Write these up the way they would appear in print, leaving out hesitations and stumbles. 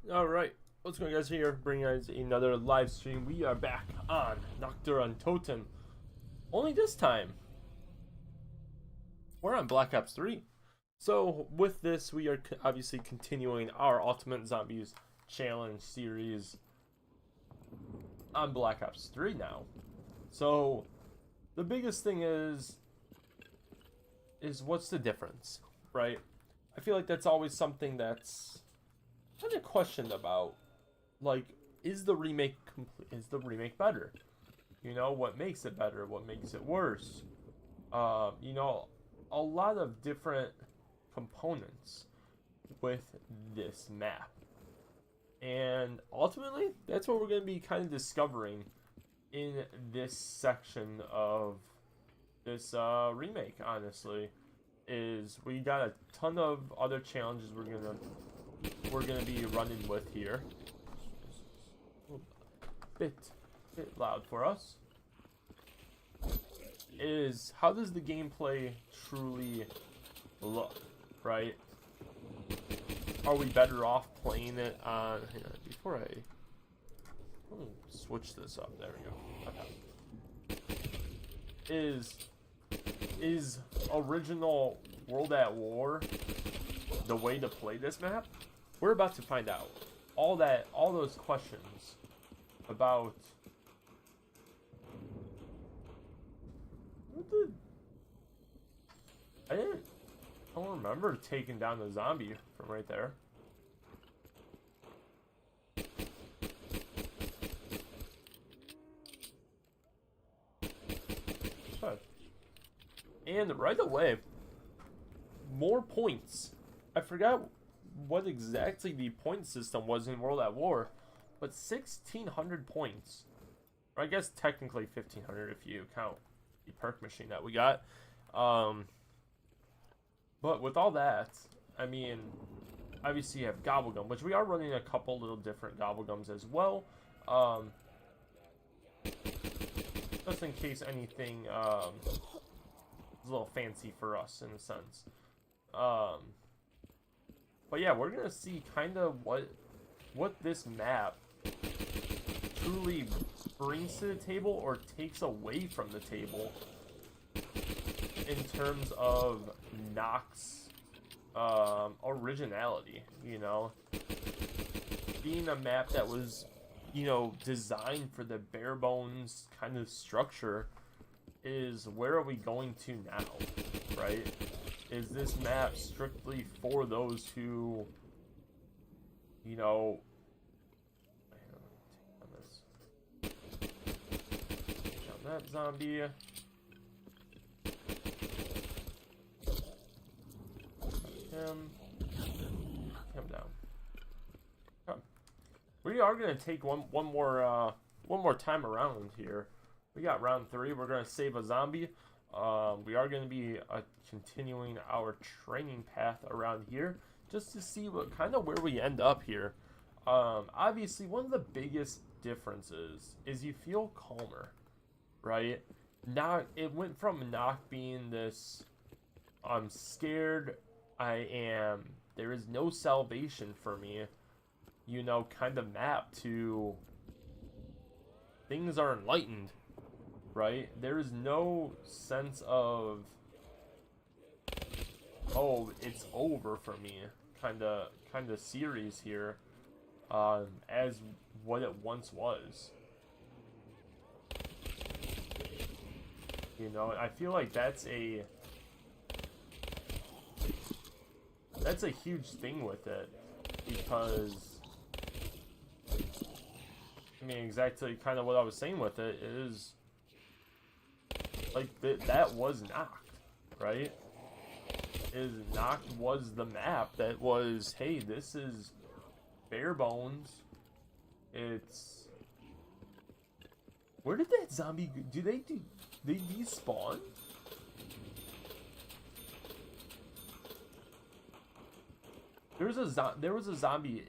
Alright, what's going on, guys? Here, bringing guys another live stream. We are back on Nacht Der Untoten. Only this time, we're on Black Ops 3. So, with this, we are obviously continuing our Ultimate Zombies Challenge series on Black Ops 3 now. So, the biggest thing is what's the difference, right? I feel like that's always something that's kind of questioned about. Like, is the remake better? You know, what makes it better? What makes it worse? You know, a lot of different components with this map. And ultimately, that's what we're going to be kind of discovering in this section of this remake, honestly. Is we got a ton of other challenges we're gonna be running with here. Bit loud for us. Is how does the gameplay truly look, right? Are we better off playing it on? Hang on, before I switch this up. There we go. Okay. Is original World at War the way to play this map? We're about to find out. All those questions about I don't remember taking down the zombie from right there. And right away, more points. I forgot what exactly the point system was in World at War, but 1,600 points. Or I guess technically 1,500 if you count the perk machine that we got. But with all that, I mean, obviously you have Gobblegum, which we are running a couple little different Gobblegums as well. Just in case anything is a little fancy for us in a sense. But yeah, we're gonna see kind of what this map truly brings to the table or takes away from the table in terms of Nacht's originality. You know, being a map that was, you know, designed for the bare bones kind of structure, is where are we going to now, right? Is this map strictly for those who, you know, take on that zombie. Him down. Okay. We are gonna take one more time around here. We got round 3. We're gonna save a zombie. We are going to be continuing our training path around here just to see what kind of where we end up here. Obviously, one of the biggest differences is you feel calmer, right? Now it went from not being this I'm scared, there is no salvation for me, you know, kind of map to things are enlightened. Right? There is no sense of, oh, it's over for me, kind of series here, as what it once was. You know, I feel like that's a huge thing with it, because I mean, exactly kind of what I was saying with it is, like, that was Nacht, right? Nacht was the map that was, hey, this is bare bones. It's... Where did that zombie... They despawn? There was a zombie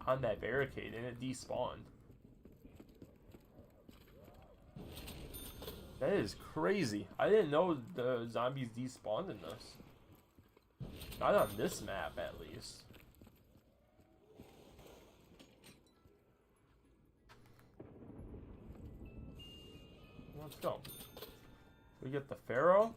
on that barricade, and it despawned. That is crazy. I didn't know the zombies despawned in this. Not on this map, at least. Let's go. We get the Pharaoh.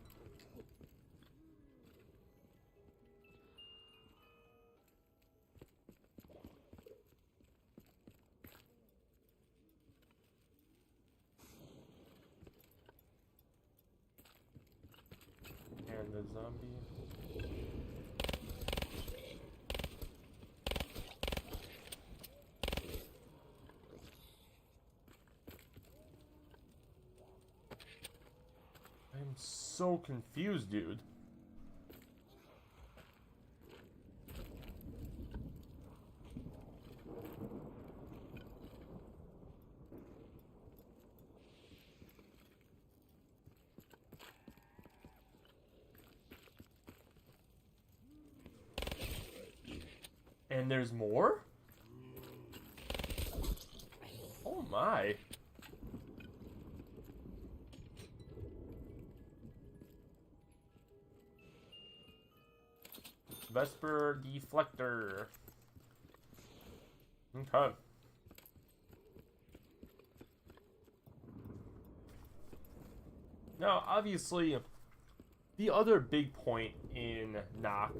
And the zombie. I'm so confused, dude. And there's more? Oh my. Vesper deflector. Okay. Now, obviously, the other big point in Nacht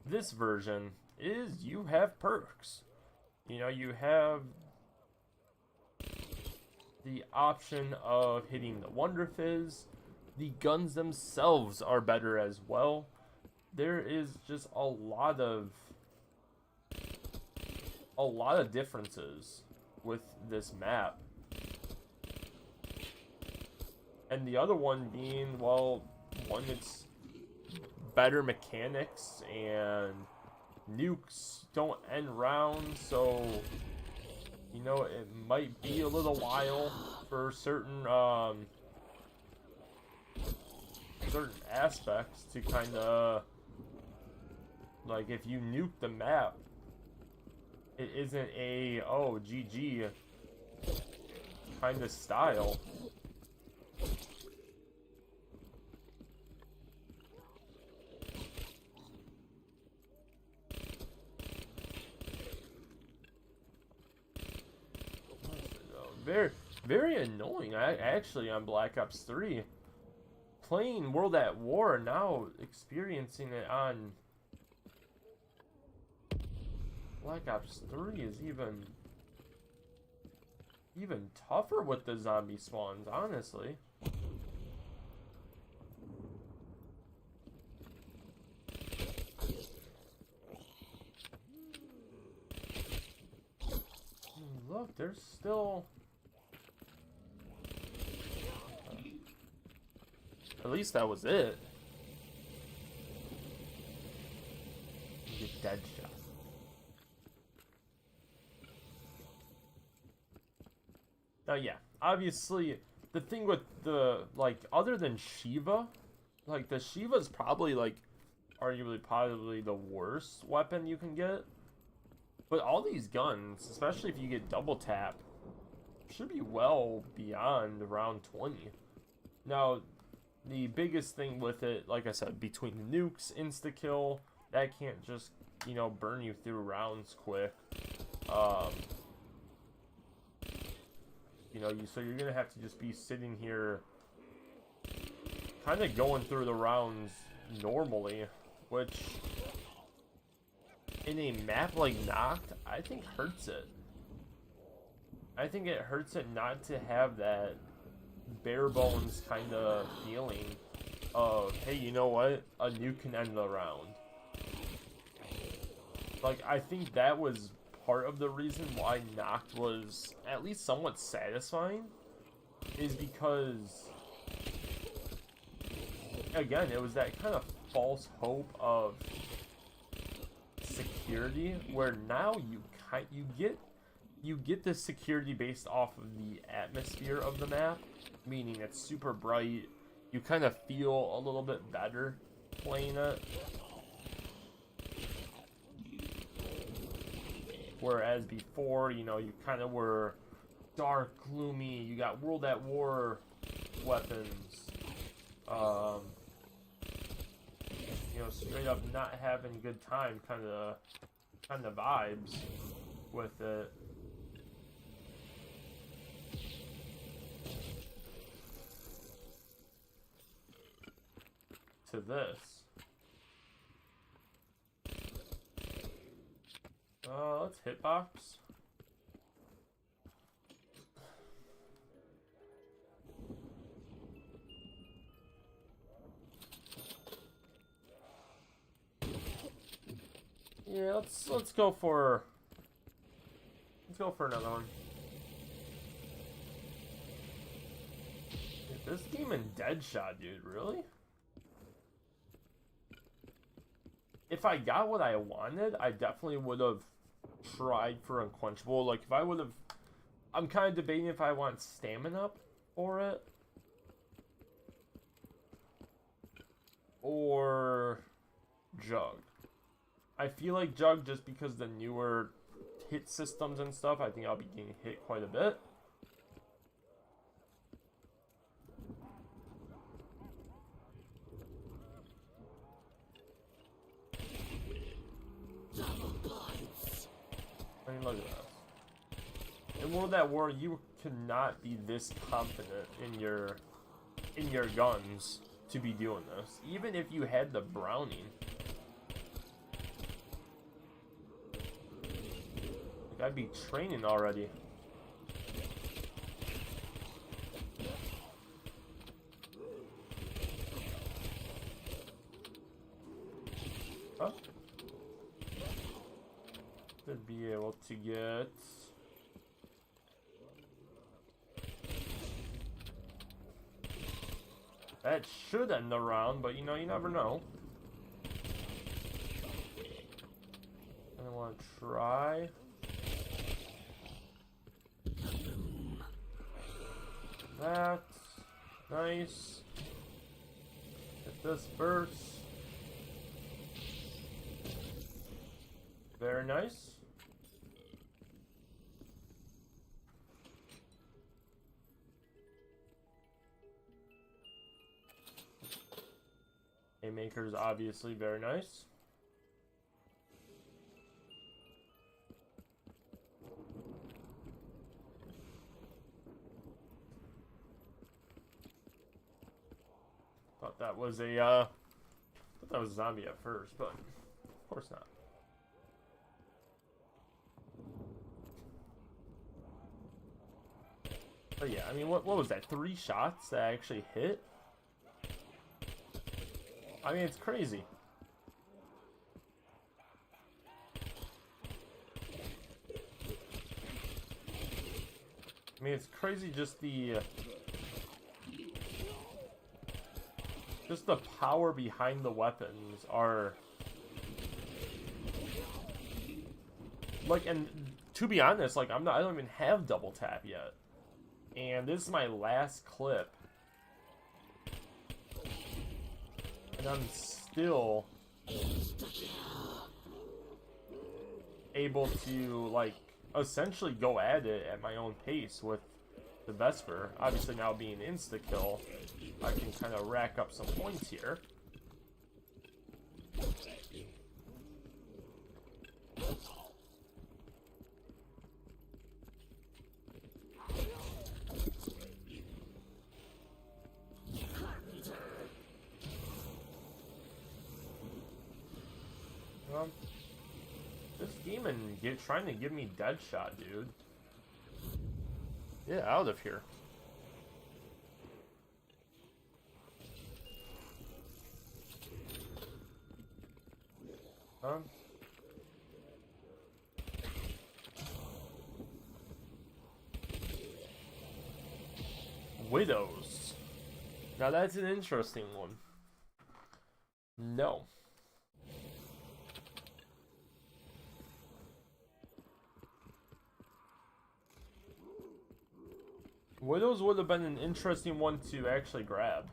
this version is you have perks. You know, you have the option of hitting the Wonder Fizz. The guns themselves are better as well. There is just a lot of differences with this map. And the other one being, well, one that's better mechanics, and nukes don't end rounds, so you know it might be a little while for certain aspects to kind of, like, if you nuke the map, it isn't a oh GG kind of style. Very annoying. I actually, on Black Ops 3, playing World at War, now experiencing it on Black Ops 3 is even tougher with the zombie spawns, honestly. Look, there's still... At least that was it. You get dead shot. Now, yeah, obviously, the thing with the, like, other than Shiva, like, the Shiva's probably, like, arguably probably the worst weapon you can get. But all these guns, especially if you get double tap, should be well beyond round 20. Now, the biggest thing with it, like I said, between the nukes, insta-kill, that can't just, you know, burn you through rounds quick. You know, so you're going to have to just be sitting here kind of going through the rounds normally, which in a map like Nacht, I think hurts it. I think it hurts it not to have that bare bones kind of feeling of, hey, you know what? A nuke can end the round. Like, I think that was part of the reason why Nacht was at least somewhat satisfying, is because, again, it was that kind of false hope of security, where now you get this security based off of the atmosphere of the map, meaning it's super bright. You kind of feel a little bit better playing it. Whereas before, you know, you kind of were dark, gloomy. You got World at War weapons. You know, straight up not having a good time kind of vibes with it. to this. Let's hitbox. Yeah, let's go for another one. This demon dead shot, dude, really? If I got what I wanted, I definitely would have tried for unquenchable. Like, if I would have... I'm kind of debating if I want stamina for it. Or Jug. I feel like Jug, just because the newer hit systems and stuff, I think I'll be getting hit quite a bit. I mean, look at this. In World at War, you cannot be this confident in your guns to be doing this, even if you had the Browning. Like, I'd be training already. Huh? Should be able to get... That should end the round, but you know, you never know. I want to try. That. Nice. Get this first. Very nice. Haymaker's obviously very nice. Thought that was a zombie at first, but of course not. But yeah, I mean, what was that? 3 shots that actually hit? I mean, it's crazy. I mean, it's crazy just the power behind the weapons are like, and to be honest, like I don't even have double tap yet. And this is my last clip. And I'm still able to, like, essentially go at it at my own pace with the Vesper. Obviously now being insta-kill, I can kind of rack up some points here. This demon trying to give me dead shot, dude. Get out of here. Widows. Now that's an interesting one. No. Widows would have been an interesting one to actually grab.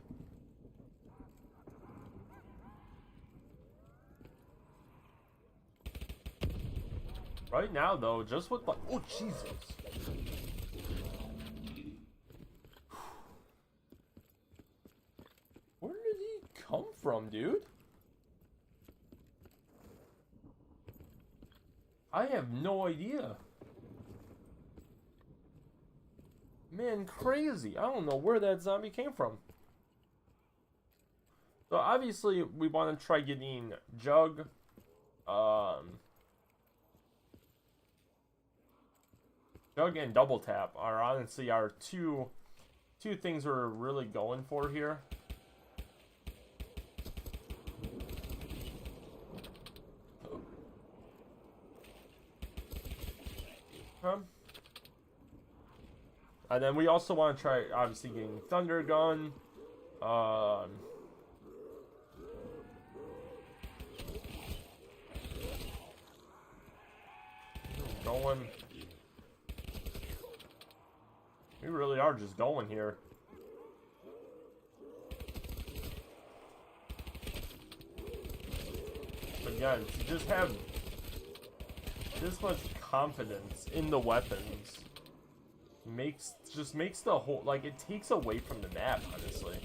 Right now, though, just with the... Oh, Jesus. Where did he come from, dude? I have no idea. Man, crazy. I don't know where that zombie came from. So obviously we want to try getting Jug. Jug and Double Tap are honestly our two things we're really going for here. And then we also want to try, obviously, getting Thunder Gun. Going. We really are just going here. Again, to just have this much confidence in the weapons just makes the whole, like, it takes away from the map, honestly.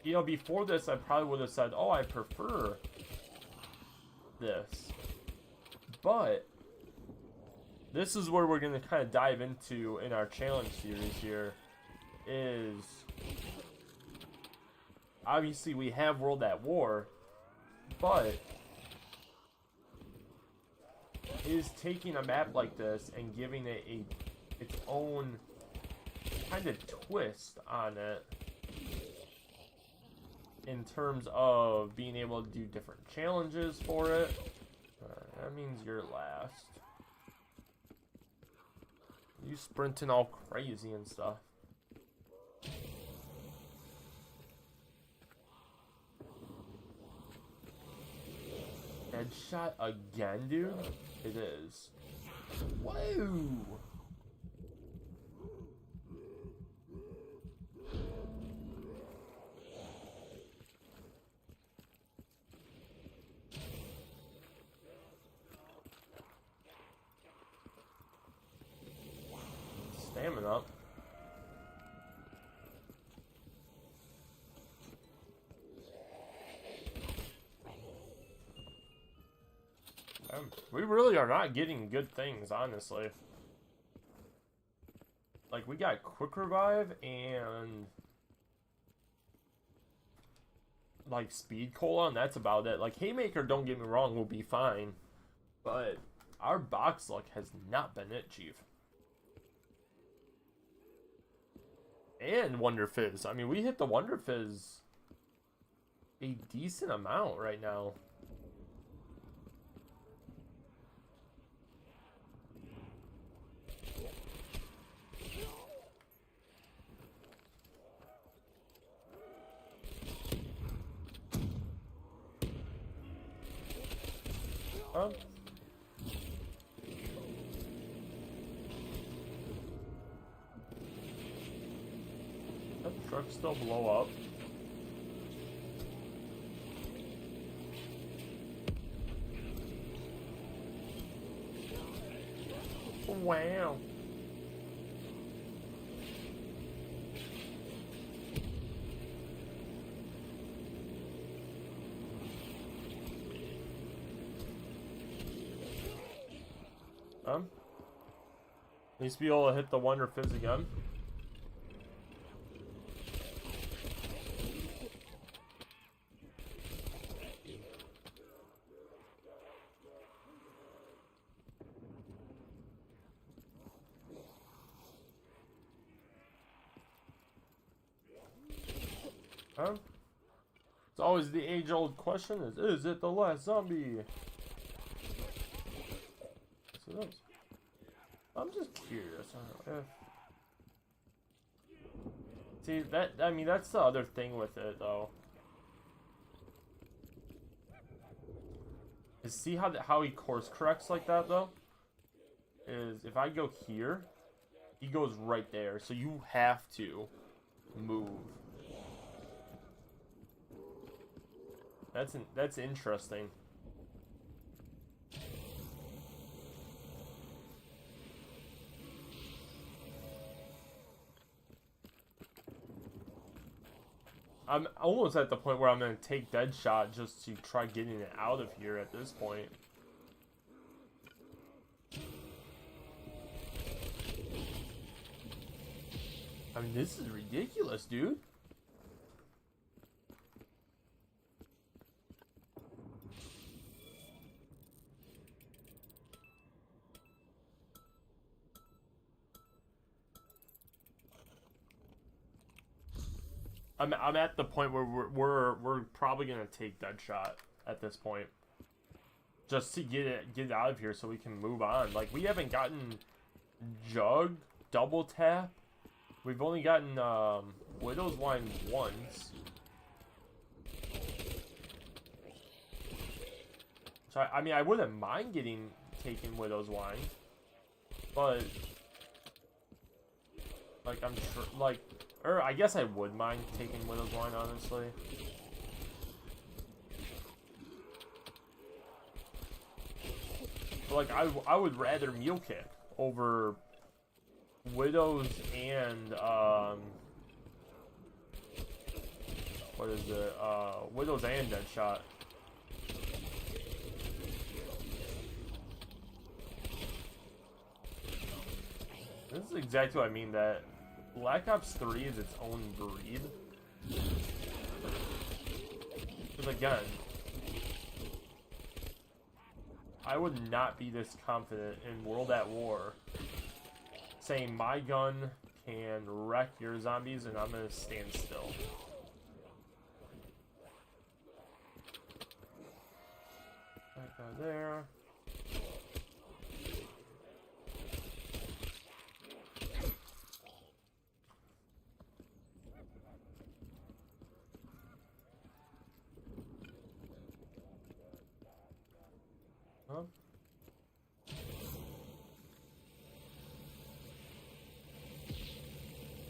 You know, before this, I probably would have said, oh, I prefer this. But this is where we're going to kind of dive into in our challenge series here, is obviously we have World at War, but is taking a map like this and giving it its own kind of twist on it in terms of being able to do different challenges for it. That means you're last. You sprinting all crazy and stuff. Headshot again, dude? It is. Whoa! Stamina. We really are not getting good things, honestly. Like, we got Quick Revive and like Speed Cola, and that's about it. Like, Haymaker, don't get me wrong, will be fine, but our box luck has not been it, Chief. And Wonder Fizz. I mean, we hit the Wonder Fizz a decent amount right now. That truck still blow up. Wow. At least be able to hit the Wonder Fizz again. It's always the age-old question: is it the last zombie? So that's, I'm just curious. See that? I mean, that's the other thing with it, though. Is see how he course corrects like that, though? Is if I go here, he goes right there. So you have to move. That's interesting. I'm almost at the point where I'm going to take Deadshot just to try getting it out of here at this point. I mean, this is ridiculous, dude. I'm at the point where we're probably gonna take Deadshot at this point, just to get it out of here so we can move on. Like, we haven't gotten Jug, Double Tap. We've only gotten Widow's Wine once. So I mean, I wouldn't mind taking Widow's Wine, but like, I'm sure, like, or I guess I would mind taking Widow's Wine, honestly. But like, I would rather Meal Kick over Widows and what is it? Widows and Deadshot. This is exactly what I mean, that Black Ops 3 is its own breed. Because again, I would not be this confident in World at War saying my gun can wreck your zombies and I'm gonna stand still. Right there. Huh?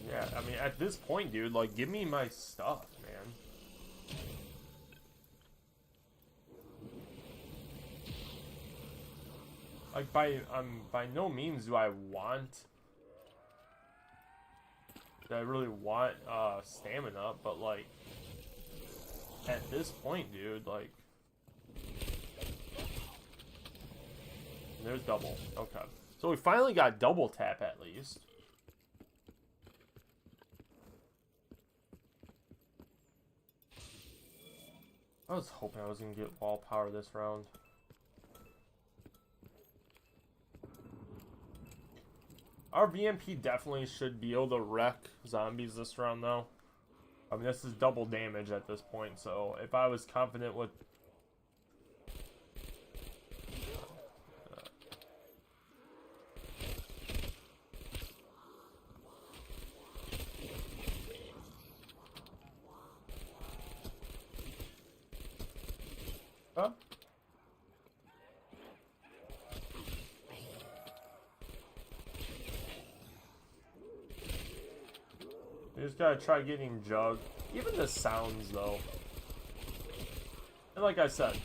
Yeah, I mean, at this point, dude, like, give me my stuff, man. Like, by no means do I really want stamina, but like, at this point, dude, like, there's double. Okay, so we finally got double tap at least. I was hoping I was gonna get wall power this round. Our VMP definitely should be able to wreck zombies this round, though. I mean, this is double damage at this point, so if I was confident with... Huh? You just gotta try getting Jug. Even the sounds, though. And like I said,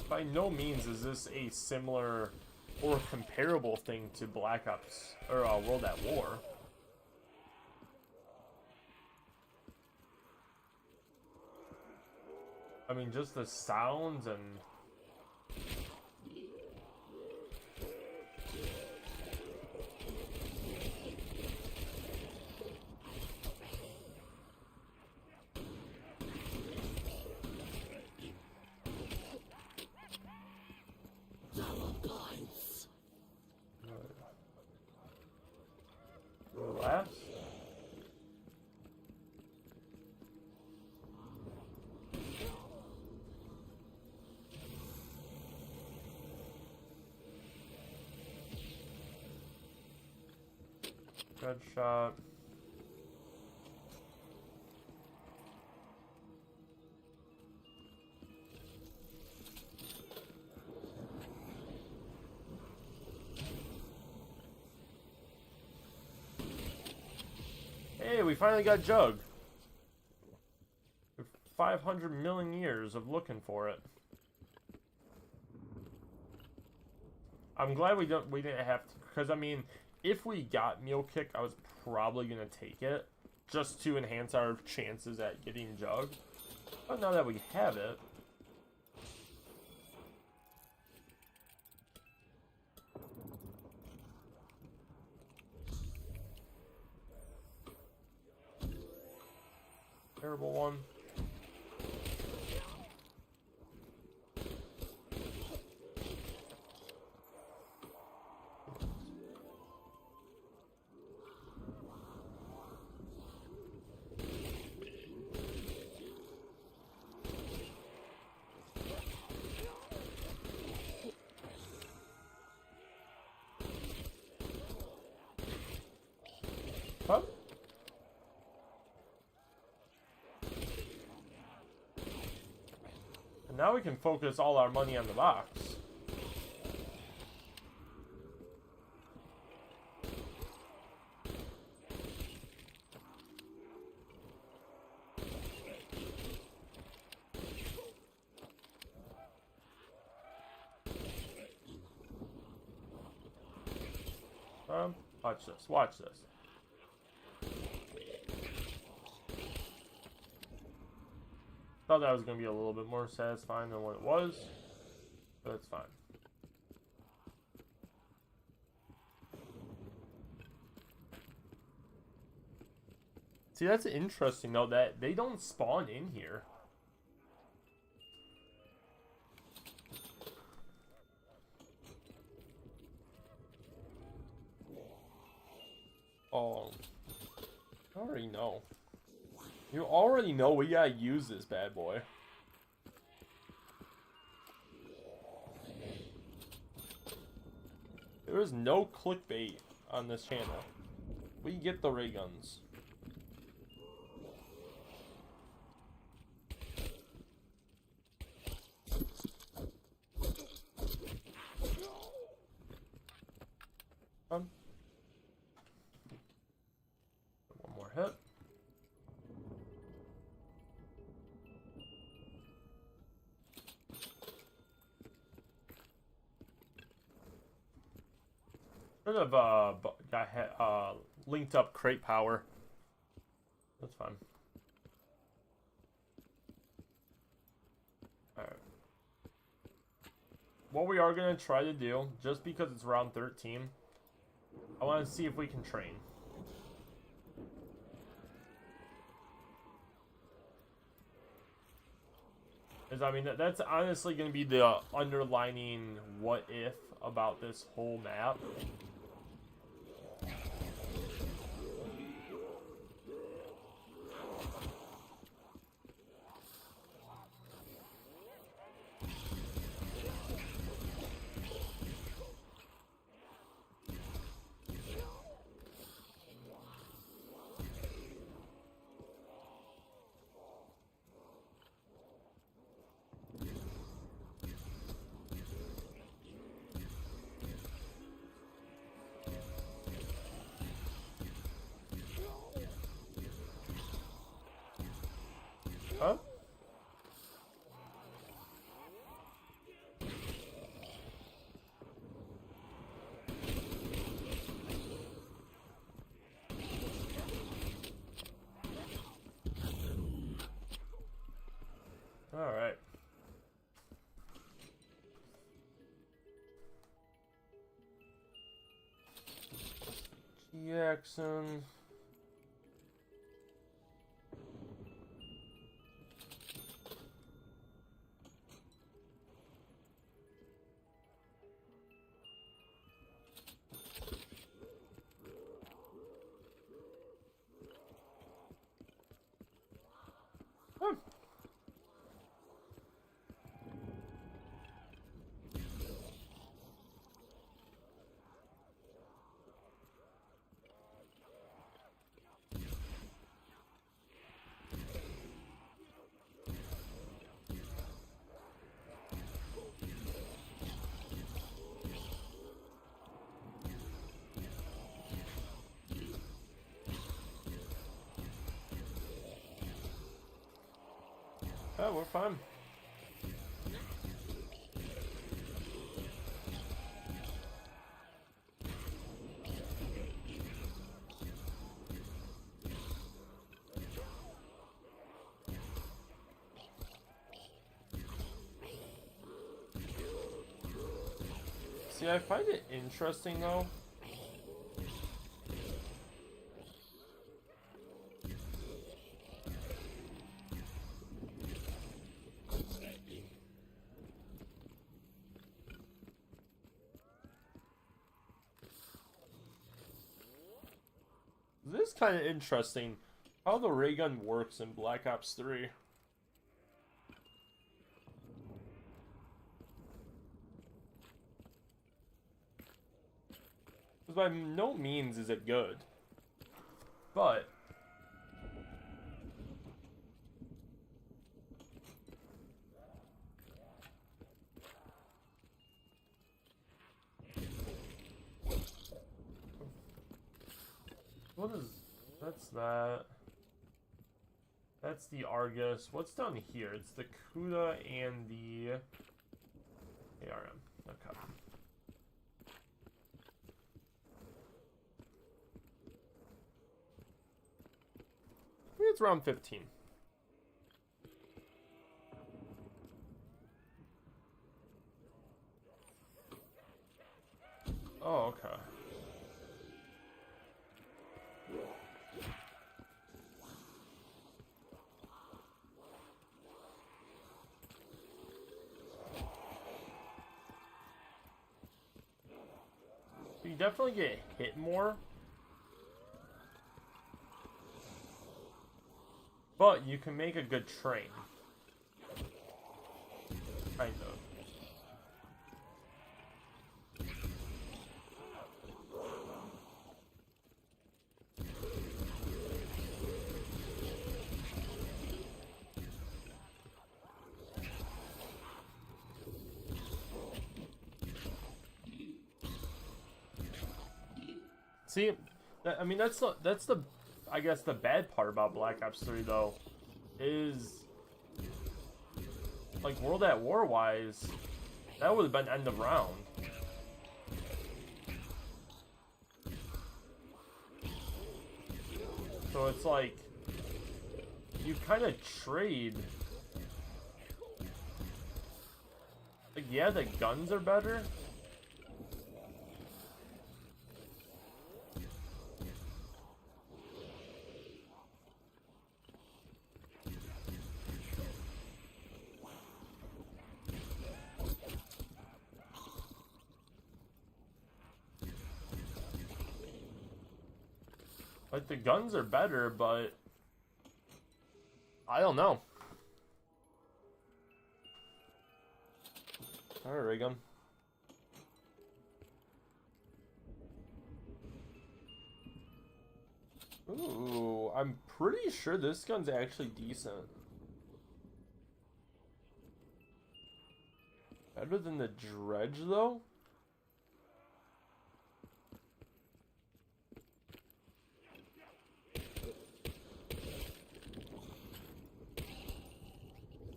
by no means is this a similar or comparable thing to Black Ops, or World at War. I mean, just the sounds and... Relax. Good shot. Hey, we finally got Jug. 500 million years of looking for it. I'm glad we didn't have to, because I mean, if we got Meal Kick, I was probably gonna take it just to enhance our chances at getting Jug. But now that we have it, Terrible one. Huh? And now we can focus all our money on the box. Watch this, watch this. Thought that was going to be a little bit more satisfying than what it was, but it's fine. See, that's interesting though, that they don't spawn in here. Oh, I already know. You already know we gotta use this bad boy. There is no clickbait on this channel. We get the ray guns. One more hit. Should have got linked up crate power. That's fine. Alright. What we are going to try to do, just because it's round 13, I want to see if we can train. Because, I mean, that's honestly going to be the underlining what if about this whole map. Huh? All right. Jackson. Oh, we're fine. See, I find it interesting though. This is kind of interesting how the ray gun works in Black Ops 3. Because by no means is it good, but what is, that's that. That's the Argus. What's down here? It's the Kuda and the ARM. Okay. Maybe it's around 15. Oh, okay. You definitely get hit more, but you can make a good train. Kind of. See, I mean, that's the, I guess the bad part about Black Ops 3 though, is like World at War wise, that would have been end of round. So it's like you kind of trade. Like, yeah, the guns are better. Like, the guns are better, but I don't know. Alright, ray gun. Ooh, I'm pretty sure this gun's actually decent. Better than the Dredge, though?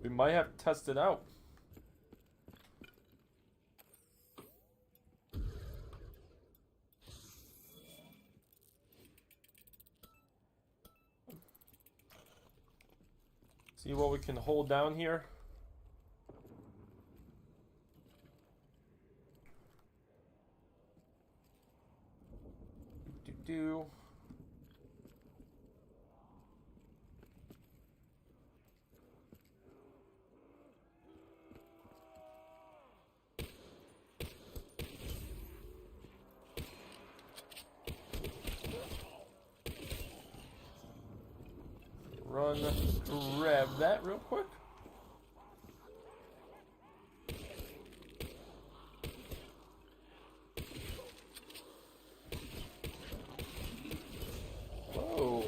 We might have to test it out. See what we can hold down here. Do. Run, grab that real quick. Whoa.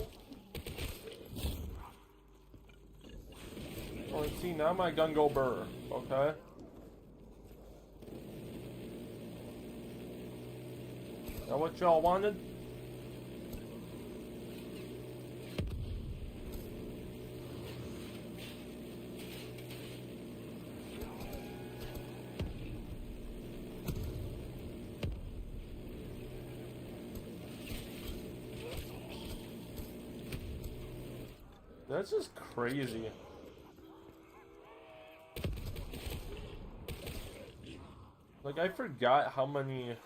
Oh, see, now my gun go burr. Okay. Now what y'all wanted? That's just crazy. Like, I forgot how many...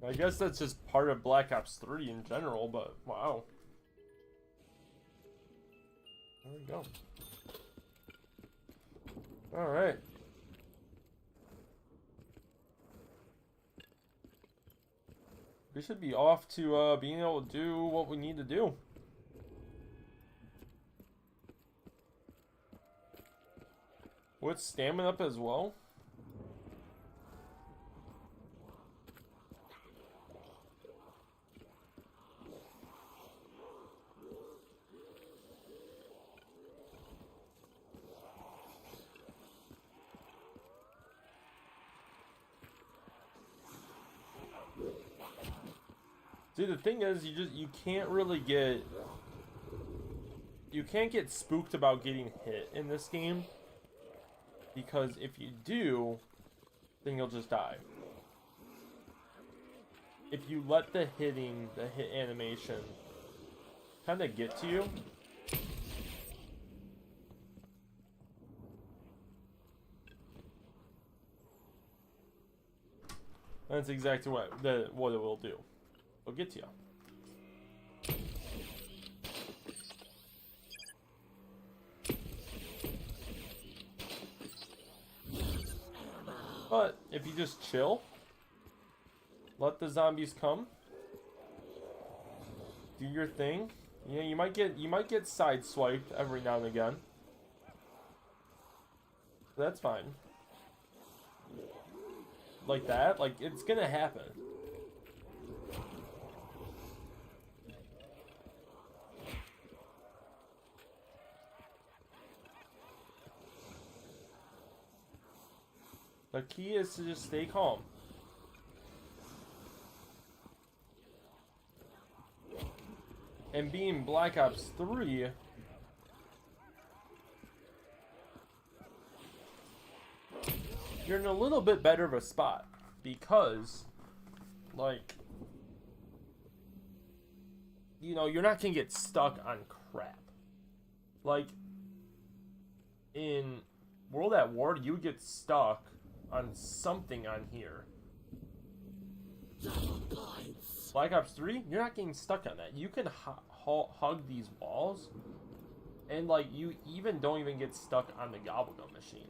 I guess that's just part of Black Ops 3 in general, but wow. There we go. Alright. We should be off to being able to do what we need to do. With stamina up as well. See, the thing is, you can't really get... You can't get spooked about getting hit in this game. Because if you do, then you'll just die. If you let the hit animation kind of get to you. That's exactly what it will do. It'll get to you. But if you just chill, let the zombies come, do your thing. You know, you might get sideswiped every now and again. That's fine. Like that, like it's gonna happen. The key is to just stay calm. And being Black Ops 3, you're in a little bit better of a spot. Because, like, you know, you're not gonna get stuck on crap. Like, in World at War, you would get stuck on something on here. Black Ops 3, you're not getting stuck on that. You can hug these walls, and like you even don't even get stuck on the gobblegum machine.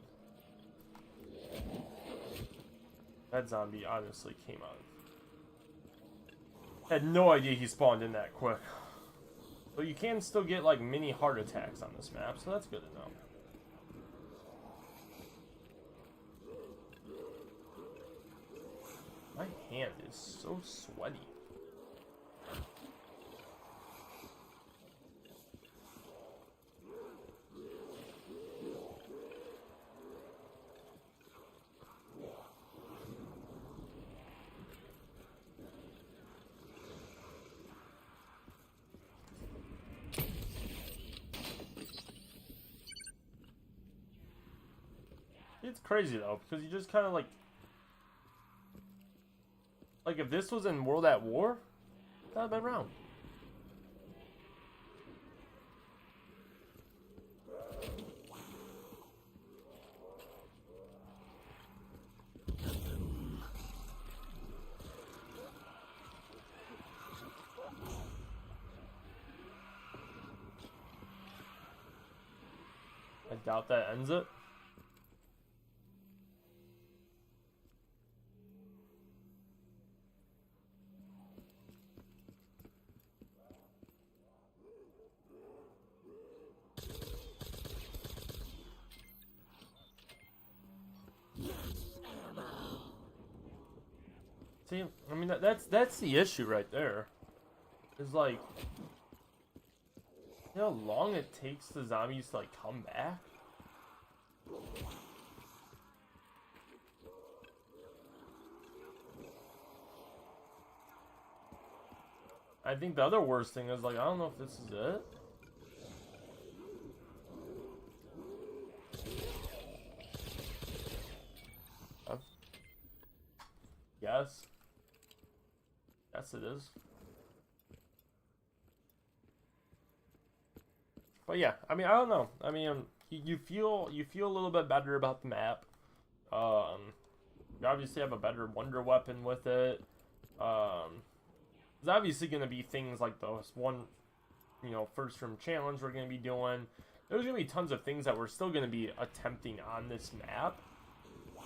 That zombie honestly came out. Had no idea he spawned in that quick. But you can still get like mini heart attacks on this map, so that's good to know. My hand is so sweaty. It's crazy though, because you just kind of like if this was in World at War, that'd been around. I doubt that ends it. See, I mean that's the issue right there. Is like, you know how long it takes the zombies to like come back? I think the other worst thing is like, I don't know if this is it. Yes. Yes, it is. But yeah, I mean, I don't know. I mean, you feel a little bit better about the map. You obviously have a better wonder weapon with it. There's obviously going to be things like those one, you know, first room challenge we're going to be doing. there's going to be tons of things that we're still going to be attempting on this map.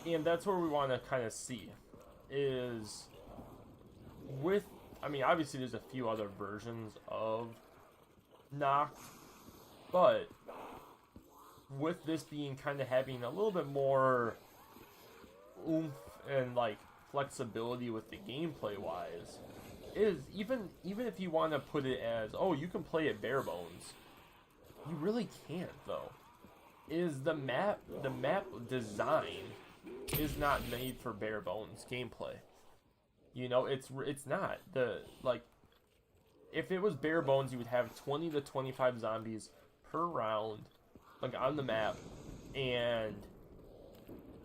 And that's where we want to kind of see is with, I mean, obviously there's a few other versions of Nacht, but with this being kind of having a little bit more oomph and like flexibility with the gameplay wise, is even if you want to put it as, oh, you can play it bare bones, you really can't though. Is the map design is not made for bare bones gameplay. You know, it's not. The like, if it was bare bones, you would have 20 to 25 zombies per round, like on the map, and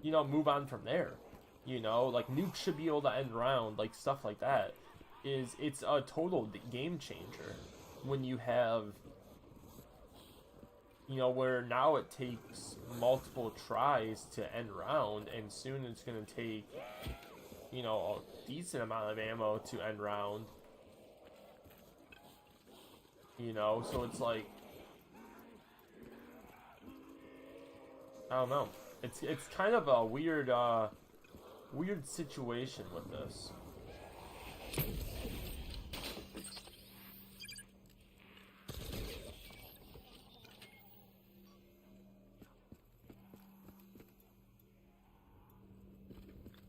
you know, move on from there. You know, like nukes should be able to end round, like stuff like that. It's a total game changer when you have, you know, where now it takes multiple tries to end round, and soon it's going to take, you know, a decent amount of ammo to end round. You know, so it's like, I don't know. It's kind of a weird weird situation with this.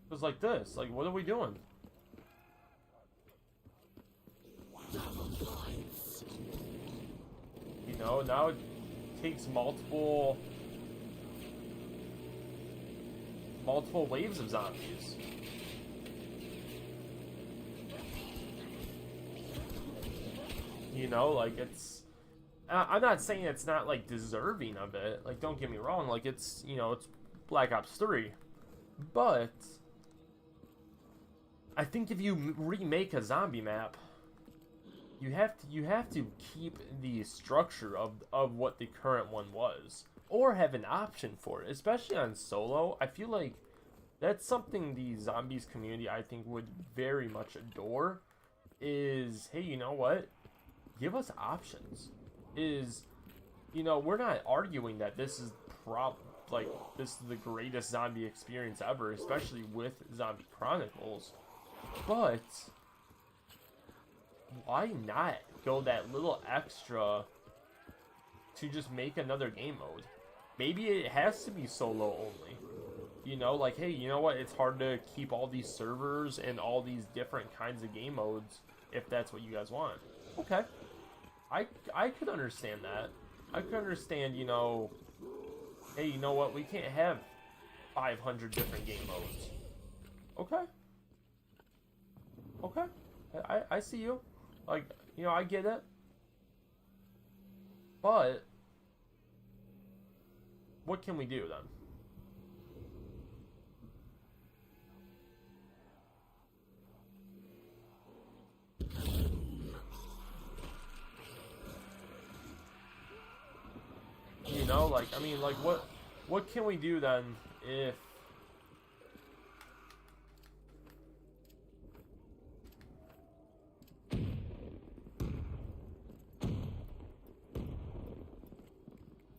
It was like this. Like, what are we doing? You know, now it takes multiple waves of zombies. You know, like it's, I'm not saying it's not like deserving of it. Like, don't get me wrong. Like, it's, you know, it's Black Ops 3, but I think if you remake a zombie map, you have to keep the structure of what the current one was, or have an option for it, especially on solo. I feel like that's something the zombies community, I think, would very much adore, is, hey, you know what? Give us options. Is, you know, we're not arguing that this is this is the greatest zombie experience ever, especially with Zombie Chronicles. But why not go that little extra to just make another game mode? Maybe it has to be solo only. You know, like, hey, you know what? It's hard to keep all these servers and all these different kinds of game modes if that's what you guys want. Okay. I could understand that. I could understand, you know, hey, you know what? We can't have 500 different game modes. Okay. Okay. I see you. Like, you know, I get it. But what can we do then? You know, like, I mean, like, what can we do then if,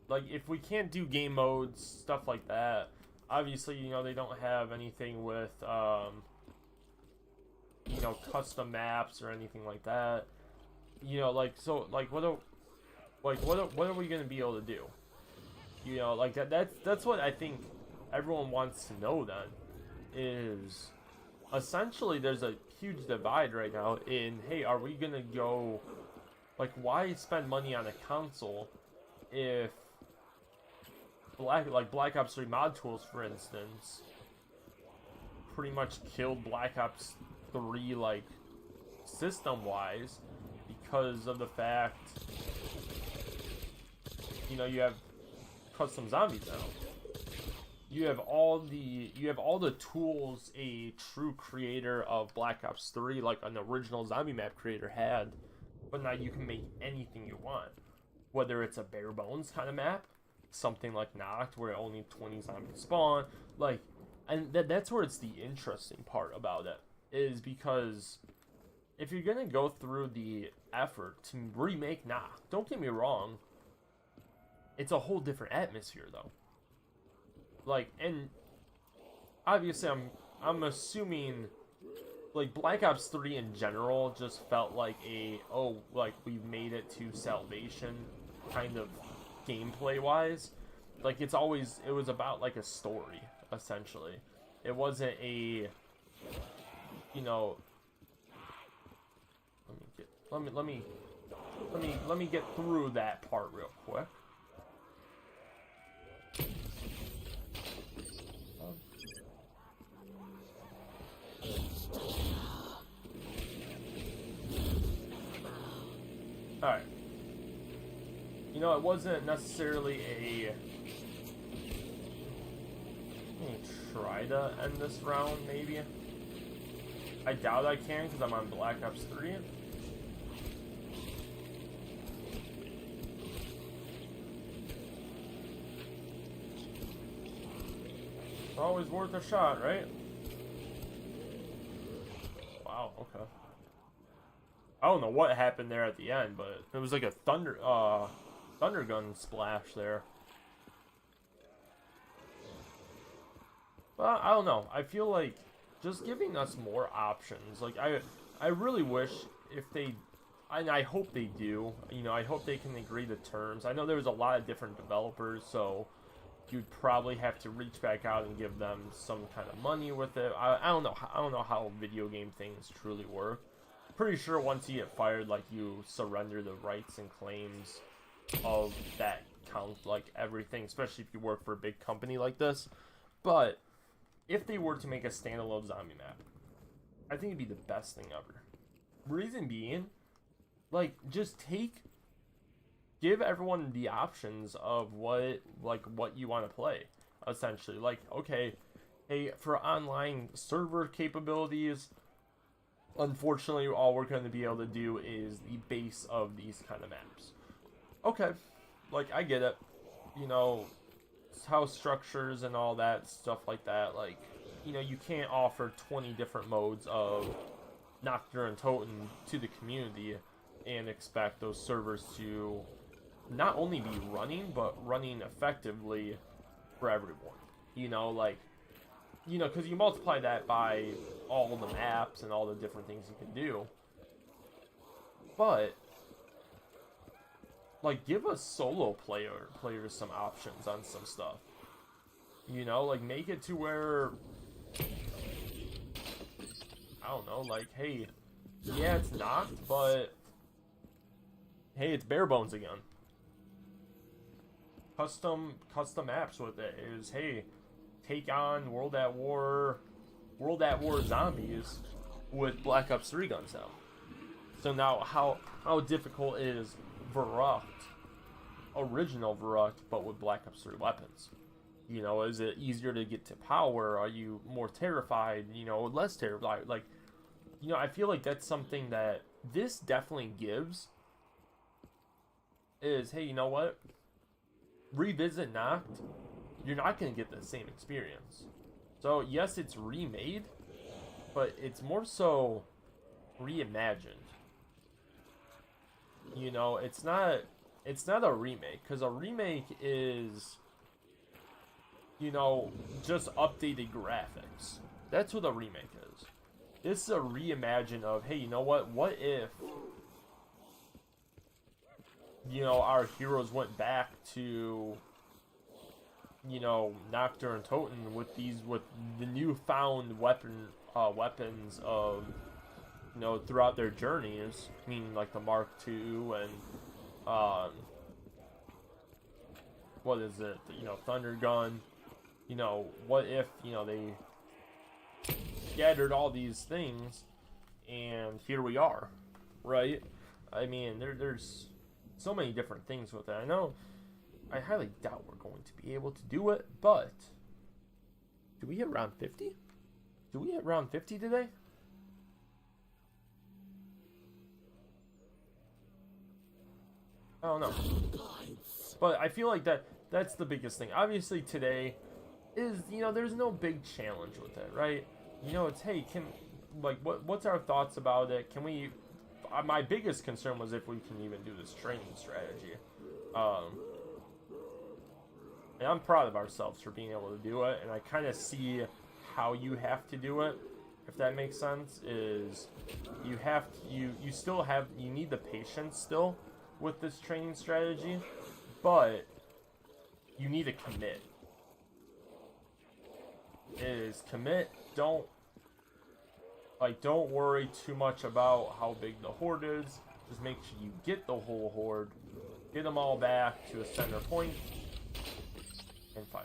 like, if we can't do game modes, stuff like that? Obviously, you know, they don't have anything with, you know, custom maps or anything like that. You know, like, so, like, what are we gonna be able to do? You know, like, that's what I think everyone wants to know then, is essentially there's a huge divide right now in, hey, are we gonna go, like, why spend money on a console if Black Ops 3 mod tools, for instance, pretty much killed Black Ops 3, like, system-wise, because of the fact, you know, you have custom zombies now. You have all the tools a true creator of Black Ops 3, like an original zombie map creator, had, but now you can make anything you want. Whether it's a bare bones kind of map, something like Nacht, where only 20 zombies spawn, like, and that's where it's the interesting part about it, is because if you're gonna go through the effort to remake Nacht, don't get me wrong, it's a whole different atmosphere though. Like, and obviously I'm assuming like Black Ops 3 in general just felt like like we've made it to salvation kind of gameplay wise. Like it was about like a story essentially. It wasn't a, you know, let me get through that part real quick. Alright. You know, it wasn't necessarily a... Let me try to end this round, maybe. I doubt I can, because I'm on Black Ops 3. It's always worth a shot, right? Wow, okay. I don't know what happened there at the end, but it was like a thunder gun splash there. But I don't know. I feel like just giving us more options. Like I really wish if they, and I hope they do. You know, I hope they can agree to terms. I know there was a lot of different developers, so you'd probably have to reach back out and give them some kind of money with it. I don't know. I don't know how video game things truly work. Pretty sure once you get fired, like, you surrender the rights and claims of that count, like everything, especially if you work for a big company like this. But if they were to make a standalone zombie map, I think it'd be the best thing ever. Reason being, like, just give everyone the options of what you want to play, essentially. Like, okay, hey, for online server capabilities, unfortunately, all we're going to be able to do is the base of these kind of maps. Okay, like, I get it. You know, house structures and all that stuff like that. Like, you know, you can't offer 20 different modes of Nacht Der Untoten to the community and expect those servers to not only be running, but running effectively for everyone. You know, like, you know, because you multiply that by all the maps and all the different things you can do. But, like, give us solo players some options on some stuff. You know, like, make it to where, I don't know, like, hey, yeah, it's knocked, but hey, it's bare bones again. Custom apps with it is, hey, take on World at War zombies with Black Ops 3 guns now. So now how difficult is Verrückt, original Verrückt, but with Black Ops 3 weapons? You know, is it easier to get to power? Are you more terrified? You know, less terrified? Like, you know, I feel like that's something that this definitely gives. Is, hey, you know what? Revisit Nacht, you're not going to get the same experience. So, yes, it's remade, but it's more so reimagined. You know, it's not a remake, because a remake is, you know, just updated graphics. That's what a remake is. This is a reimagine of, hey, you know what if, you know, our heroes went back to, you know, Nacht Der Untoten with the newfound weapons of, you know, throughout their journeys, meaning like the Mark II and what is it? You know, Thunder Gun. You know, what if, you know, they gathered all these things and here we are, right? I mean, there's so many different things with it. I know I highly doubt we're going to be able to do it, but do we hit round 50? Do we hit round 50 today? I don't know. But I feel like that's the biggest thing. Obviously today is, you know, there's no big challenge with it, right? You know, it's, hey, what's our thoughts about it? Can we, my biggest concern was if we can even do this training strategy. And I'm proud of ourselves for being able to do it, and I kind of see how you have to do it, if that makes sense. Is you have to, you need the patience still with this training strategy, but you need to commit. Commit. Don't worry too much about how big the horde is. Just make sure you get the whole horde, get them all back to a center point, and fire.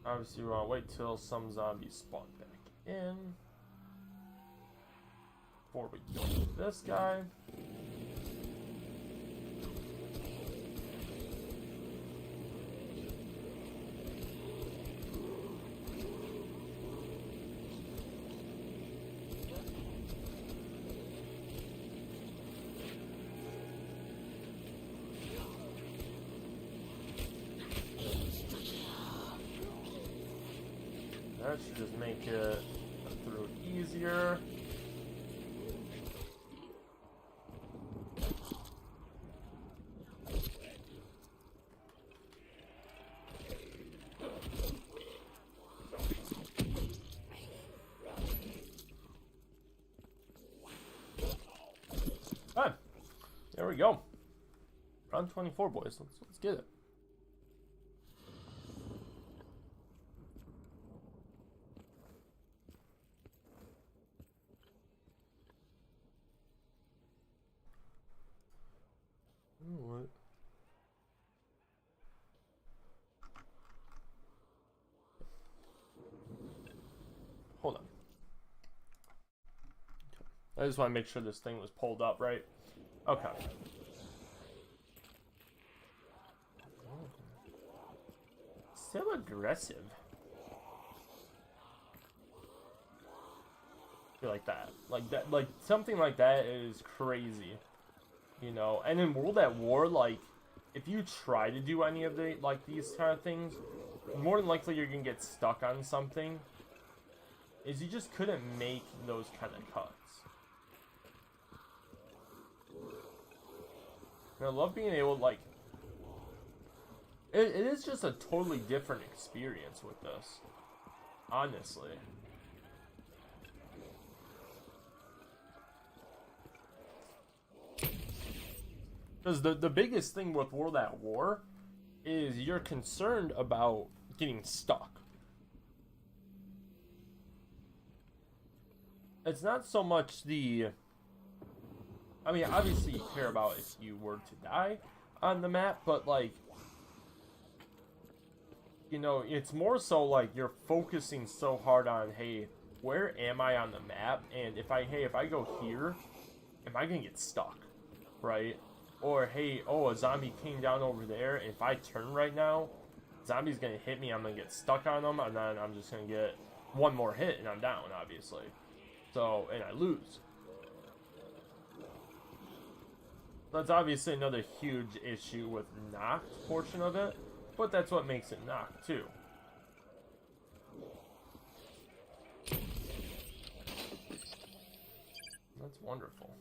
Obviously, we want to wait till some zombies spawn back in before we kill this guy. That should just make it through easier. Ah, there we go. Round 24, boys. Let's get it. What? Hold on. I just want to make sure this thing was pulled up right. Okay. So aggressive. I feel like that. Like something like that is crazy. You know, and in World at War, like, if you try to do any of the, like, these kind of things, more than likely you're gonna get stuck on something. Is you just couldn't make those kind of cuts. And I love being able to, like, it is just a totally different experience with this. Honestly. Because the biggest thing with World at War is you're concerned about getting stuck. It's not so much the... I mean, obviously you care about if you were to die on the map, but, like, you know, it's more so like you're focusing so hard on, hey, where am I on the map? And if I go here, am I gonna get stuck, right? Or, hey, oh, a zombie came down over there, and if I turn right now, zombie's gonna hit me, I'm gonna get stuck on them, and then I'm just gonna get one more hit, and I'm down, obviously. So, and I lose. That's obviously another huge issue with Nacht portion of it, but that's what makes it Nacht, too. That's wonderful.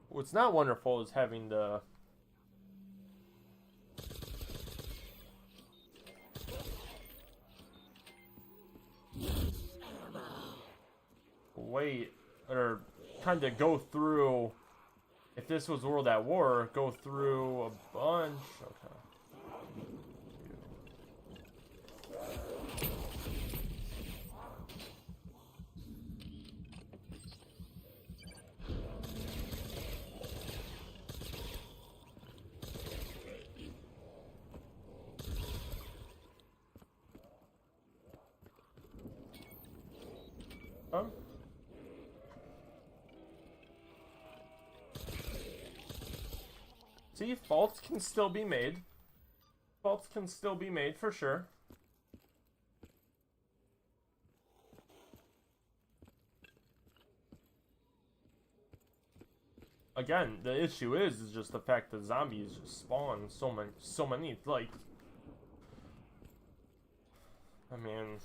What's not wonderful is having the... wait, or kind of go through, if this was World at War, go through a bunch. Okay. See, faults can still be made. Faults can still be made for sure. again, the issue is just the fact that zombies just spawn so many. Like, I mean,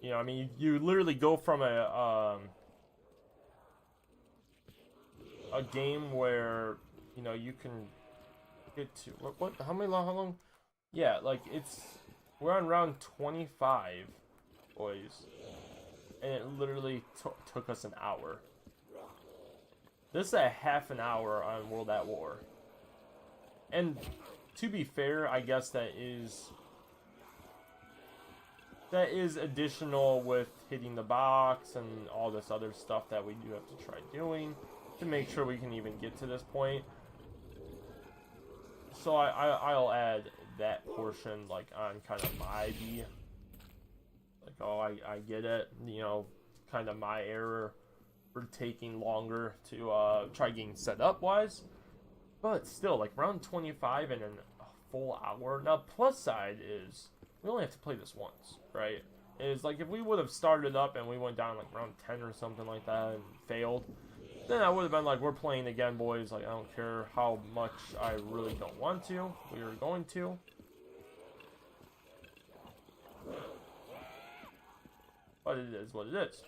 you know, I mean, you literally go from a game where, you know, you can get to what how long? Yeah, like we're on round 25, boys, and it literally took us an hour. This is a half an hour on World at War. And to be fair, I guess that is additional with hitting the box and all this other stuff that we do have to try doing to make sure we can even get to this point. So I'll add that portion like on kind of my like, oh, I get it, you know, kind of my error for taking longer to try getting set up wise. But still, like round 25 and a full hour. Now plus side is we only have to play this once, right? It's like if we would have started up and we went down like round 10 or something like that and failed, then I would have been like, we're playing again, boys. Like, I don't care how much I really don't want to. We are going to. But it is what it is.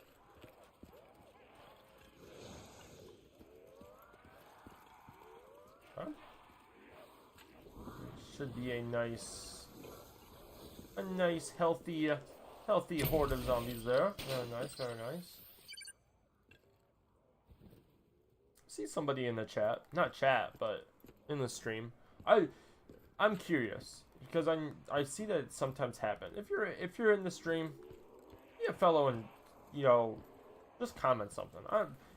Okay. Should be a nice healthy horde of zombies there. Very nice, very nice. See somebody in the chat, not chat, but in the stream. I'm curious because I see that it sometimes happen. If you're in the stream, be a fellow and, you know, just comment something.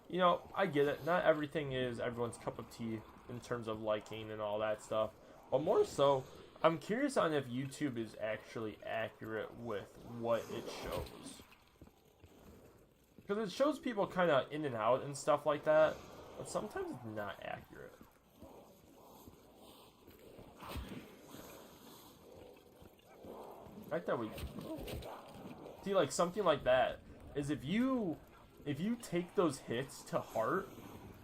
You know, I get it. Not everything is everyone's cup of tea in terms of liking and all that stuff, but more so, I'm curious on if YouTube is actually accurate with what it shows, because it shows people kind of in and out and stuff like that. But sometimes it's not accurate. Right, that we see, like something like that is if you take those hits to heart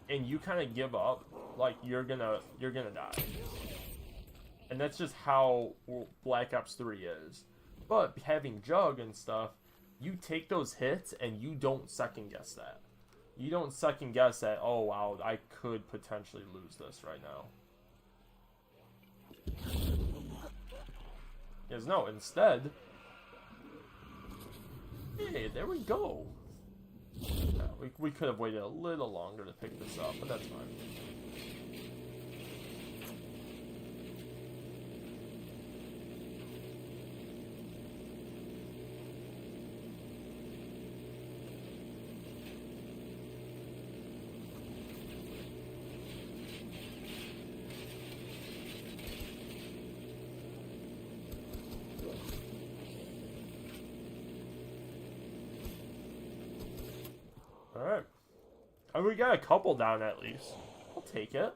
and you kind of give up, like you're gonna die. And that's just how Black Ops 3 is. But having Jug and stuff, you take those hits and you don't second guess that. You don't second guess that, oh wow, I could potentially lose this right now. Yes, no, instead, hey, there we go. Yeah, we could have waited a little longer to pick this up, but that's fine. Alright. Oh, we got a couple down at least. I'll take it.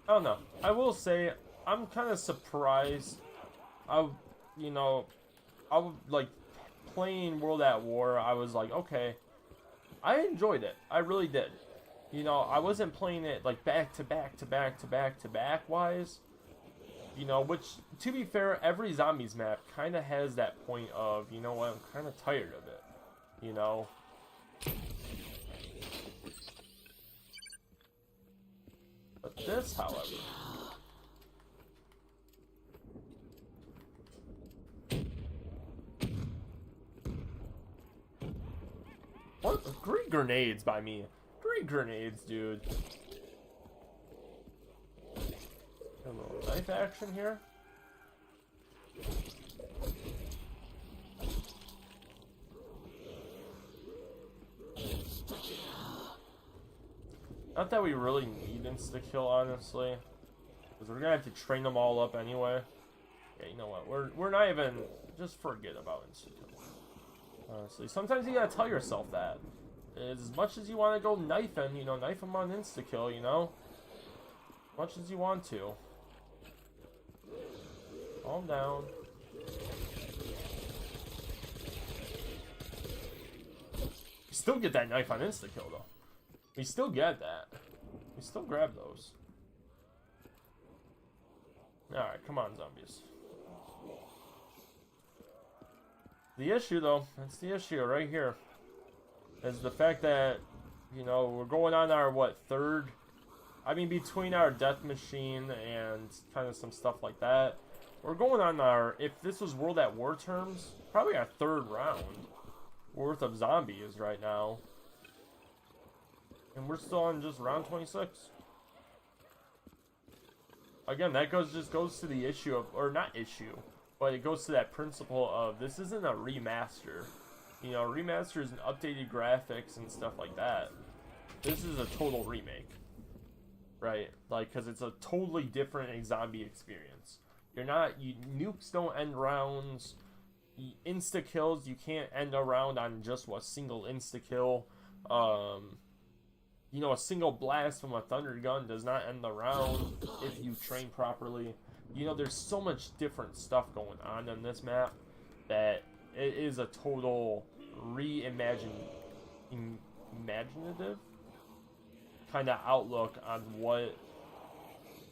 I don't know. I will say, I'm kind of surprised. You know, I was like playing World at War. I was like, okay, I enjoyed it. I really did. You know, I wasn't playing it like back to back wise. You know, which, to be fair, every zombies map kind of has that point of, you know what, I'm kind of tired of it. You know? But this, however... What? Great grenades by me. Great grenades, dude. A little knife action here. Not that we really need insta-kill, honestly, because we're gonna have to train them all up anyway. Yeah, you know what? We're not even. Just forget about insta-kill. Honestly, sometimes you gotta tell yourself that. As much as you want to go knifing, you know, knife them on insta-kill, you know, as much as you want to. Calm down. still get that knife on insta-kill, though. We still get that. We still grab those. Alright, come on, zombies. The issue, though, that's the issue right here, is the fact that, you know, we're going on our, what, third? I mean, between our death machine and kind of some stuff like that, we're going on our, if this was World at War terms, probably our third round worth of zombies right now. And we're still on just round 26. Again, that just goes to the issue of, or not issue, but it goes to that principle of this isn't a remaster. You know, remasters and updated graphics and stuff like that. This is a total remake, right? Like, because it's a totally different zombie experience. You're not, nukes don't end rounds. Insta kills, you can't end a round on just a single insta kill. You know, a single blast from a thunder gun does not end the round if you train properly. You know, there's so much different stuff going on this map that it is a total imaginative kind of outlook on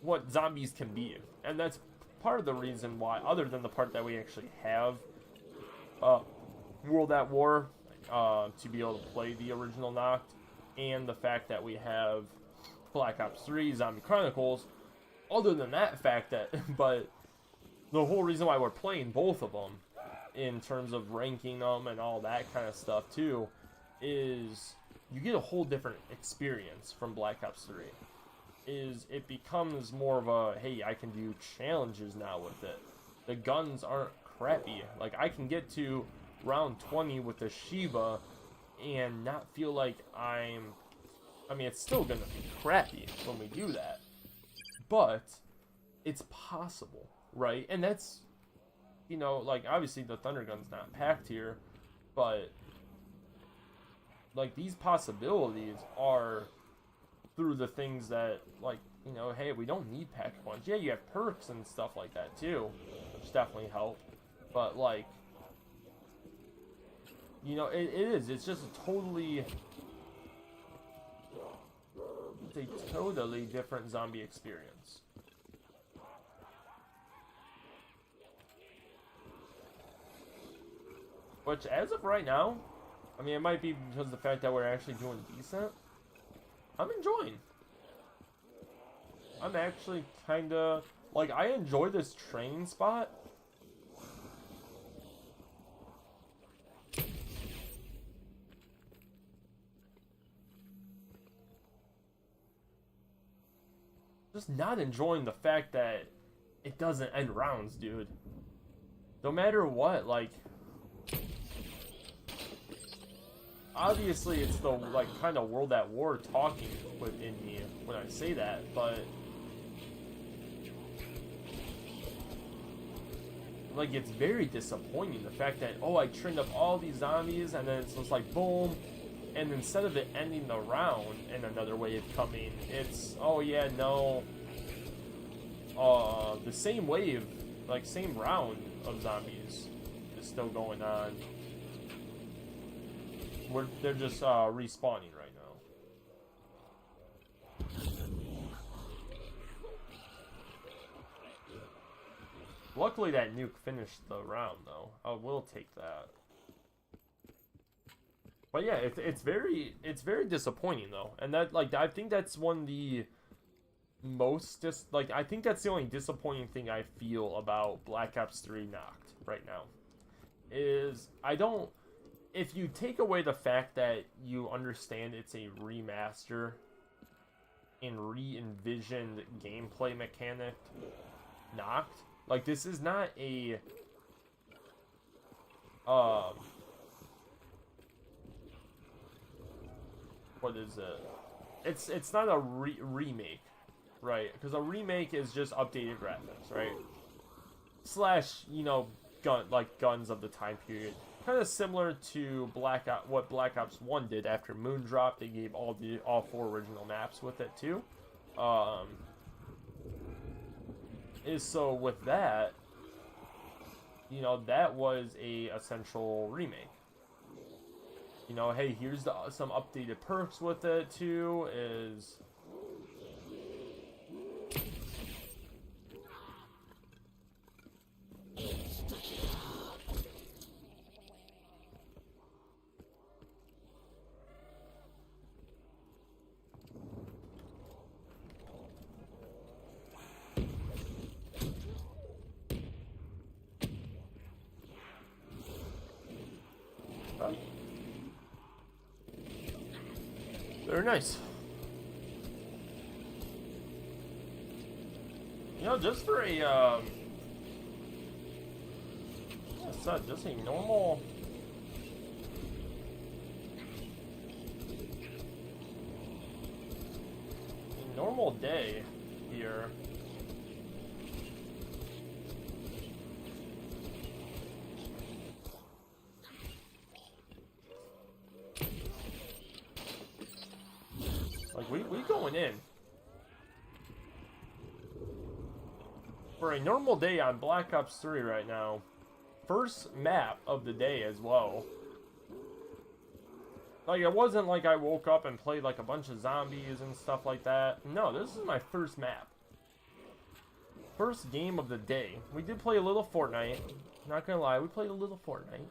what zombies can be. And that's part of the reason why, other than the part that we actually have World at War to be able to play the original Nacht, and the fact that we have Black Ops 3, Zombie Chronicles. Other than that fact that, but the whole reason why we're playing both of them, in terms of ranking them and all that kind of stuff too, is you get a whole different experience from Black Ops 3. Is it becomes more of a, hey, I can do challenges now with it. The guns aren't crappy. Like, I can get to round 20 with the Shiva and not feel like I mean, it's still gonna be crappy when we do that, but it's possible, right? And that's, you know, like, obviously the Thunder Gun's not packed here, but like, these possibilities are through the things that, like, you know, hey, we don't need packed ones. Yeah, you have perks and stuff like that too, which definitely help, but like, you know, it's just a totally different zombie experience. Which, as of right now, I mean, it might be because of the fact that we're actually doing decent. I'm enjoying. I'm actually kind of, like, I enjoy this training spot. Just not enjoying the fact that it doesn't end rounds, dude. No matter what, like, obviously it's the, like, kind of World at War talking within me when I say that, but like, it's very disappointing the fact that, oh, I trained up all these zombies and then it's just like boom, and instead of it ending the round and another wave coming, it's, oh yeah, no, the same wave, like, same round of zombies is still going on. They're just respawning right now. Luckily that nuke finished the round, though. I will take that. But yeah, it's very disappointing, though, and that, like, I think that's one of the most I think that's the only disappointing thing I feel about Black Ops 3 Nacht right now. Is if you take away the fact that you understand it's a remaster and re-envisioned gameplay mechanic, Nacht, like, this is not a what is it? It's not a remake, right? Because a remake is just updated graphics, right? Slash, you know, guns of the time period. Kind of similar to what Black Ops 1 did after Moondrop. They gave all 4 original maps with it too. So with that, you know, that was a essential remake. You know, hey, here's some updated perks with it too. Is very nice. You know, just for a, just a normal day here. Like, we going in. For a normal day on Black Ops 3 right now. First map of the day as well. Like, it wasn't like I woke up and played like a bunch of zombies and stuff like that. No, this is my first map. First game of the day. We did play a little Fortnite. Not gonna lie, we played a little Fortnite.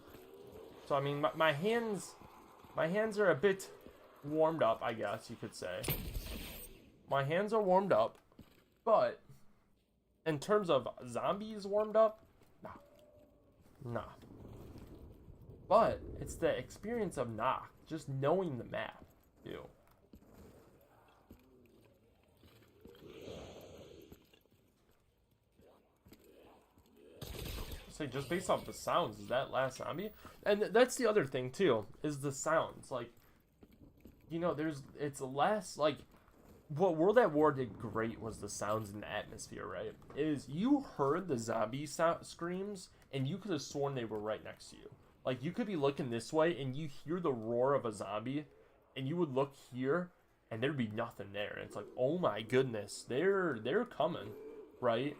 So, I mean, my hands are a bit warmed up, I guess you could say. My hands are warmed up, but in terms of zombies warmed up, nah. But it's the experience of Nacht, just knowing the map, too. Say, just based off the sounds, is that last zombie? And that's the other thing too, is the sounds. Like, you know, it's less like what World at War did great was the sounds in the atmosphere, right? Is you heard the zombie screams and you could have sworn they were right next to you. Like, you could be looking this way and you hear the roar of a zombie and you would look here and there'd be nothing there. And it's like, oh my goodness, they're coming, right?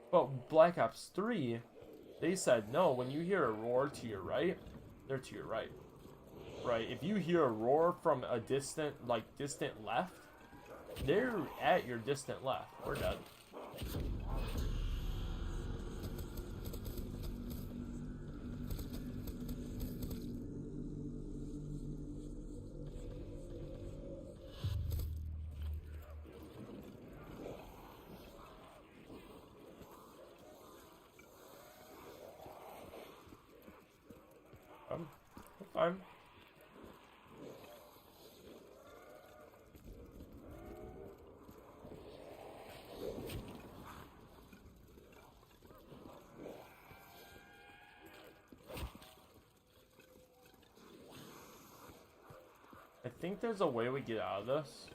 But Black Ops 3, they said, no, when you hear a roar to your right, they're to your right. Right? If you hear a roar from a distant left, they're at your distant left. We're dead. Fine. I think there's a way we get out of this.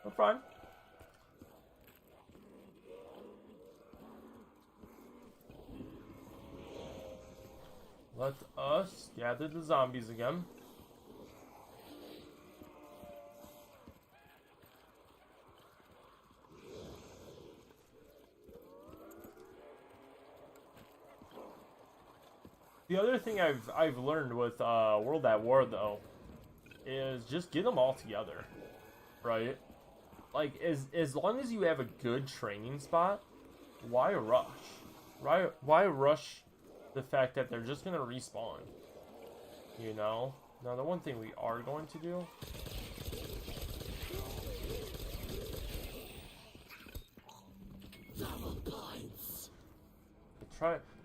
We're fine. Let us gather the zombies again. The other thing I've learned with World at War though is just get them all together, right? Like, as long as you have a good training spot, why rush? Why rush the fact that they're just gonna respawn? You know? Now, the one thing we are going to do.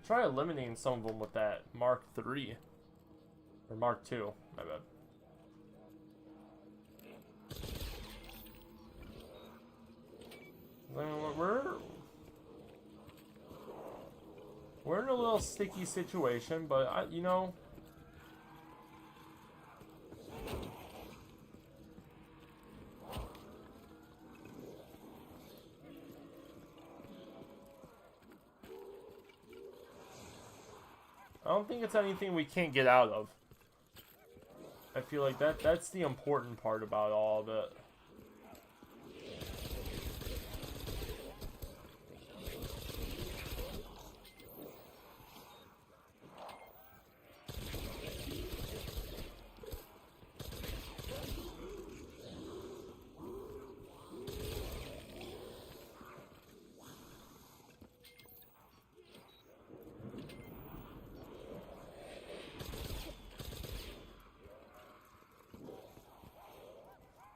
Try eliminating some of them with that Mark III. Or Mark II, my bad. We're in a little sticky situation, but you know, I don't think it's anything we can't get out of. I feel like that's the important part about all of it.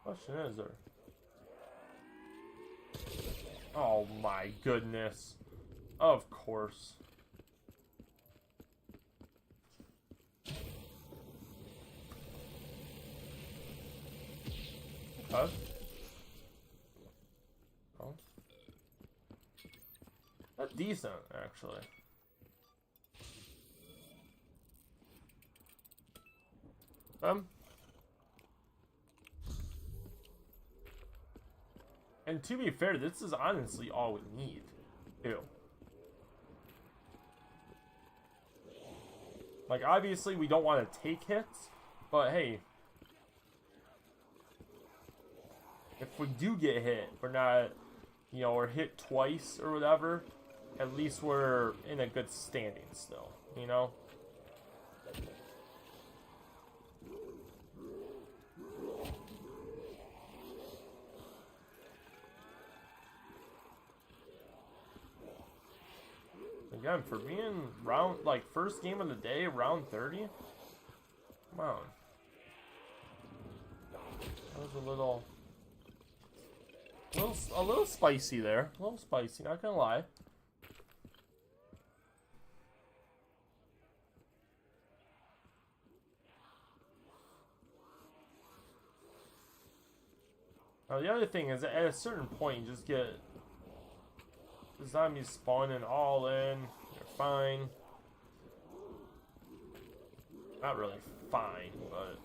Question is there? Oh my goodness. Of course. Okay. Oh. That's decent, actually. And to be fair, this is honestly all we need, too. Like, obviously, we don't want to take hits, but hey, if we do get hit, we're not, you know, or hit twice or whatever, at least we're in a good standing still, you know? Again, for being first game of the day, round 30, come on. That was a little spicy there. A little spicy, not gonna lie. Now the other thing is, at a certain point, you just get the zombies spawning all in. You're fine. Not really fine, but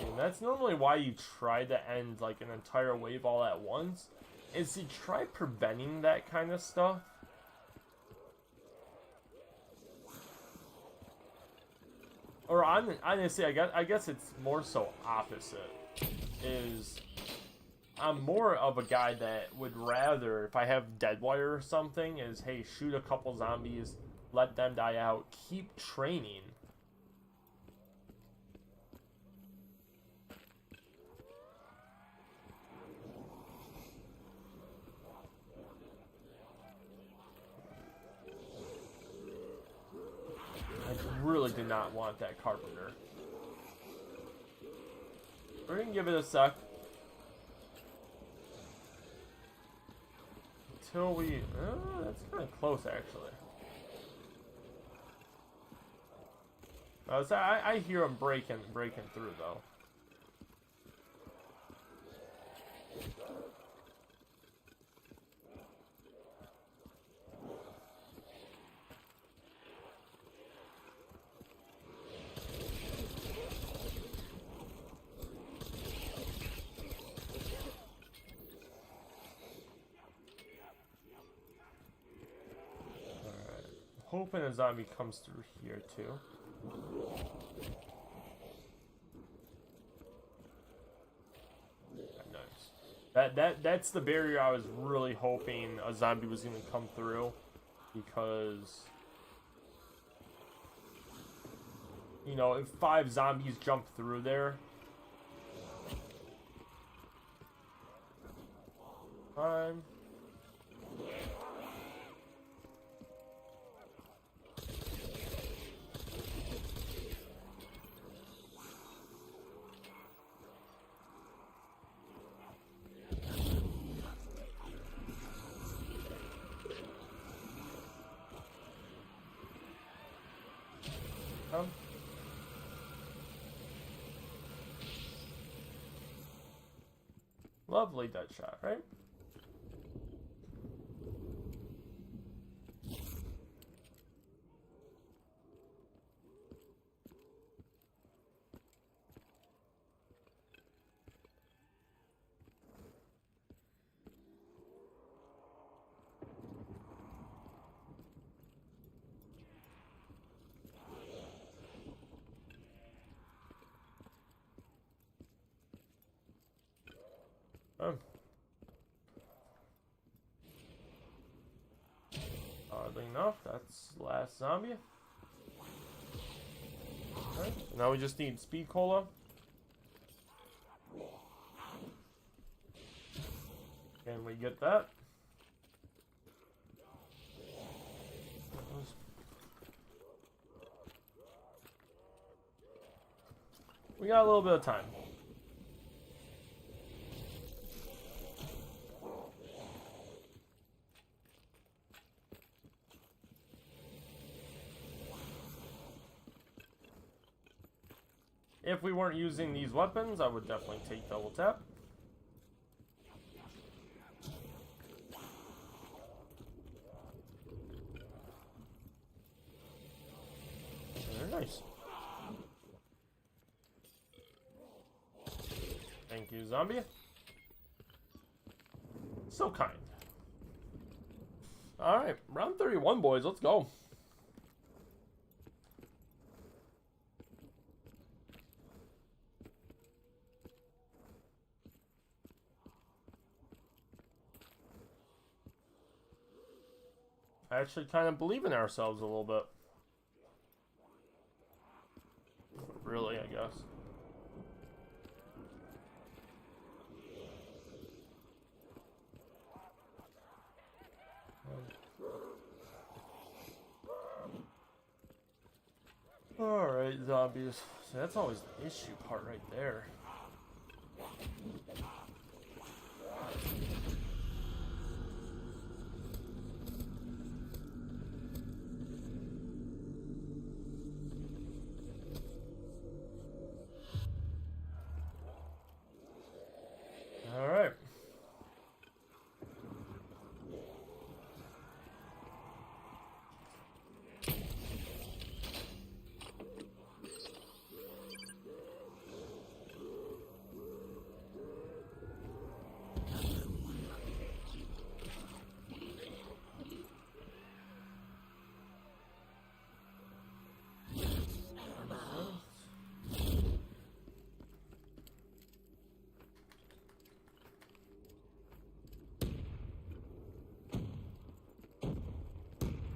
and that's normally why you try to end like an entire wave all at once, is to try preventing that kind of stuff. Or honestly, I guess it's more so opposite. Is I'm more of a guy that would rather, if I have dead wire or something, is hey, shoot a couple zombies, let them die out, keep training. Really did not want that carpenter. We're gonna give it a sec. Until we... that's kind of close, actually. I hear him breaking through, though. Hoping a zombie comes through here too. Nice. That's the barrier I was really hoping a zombie was gonna come through, because you know, if 5 zombies jump through there, fine. Lovely dead shot, right? Oddly enough, that's the last zombie. Okay, now we just need speed cola. Can we get that? We got a little bit of time. If we weren't using these weapons, I would definitely take double tap. Very nice. Thank you, zombie. So kind. Alright, round 31, boys. Let's go. I actually kind of believe in ourselves a little bit. Really, I guess. Alright, zombies. So that's always the issue part right there. Alright.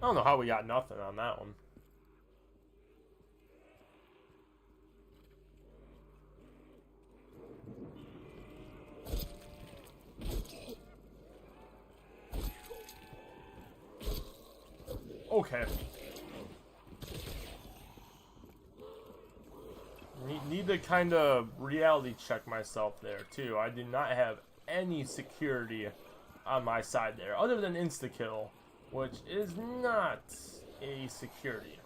I don't know how we got nothing on that one. Okay. Need to kind of reality check myself there too. I did not have any security on my side there, other than insta-kill, which is not a security.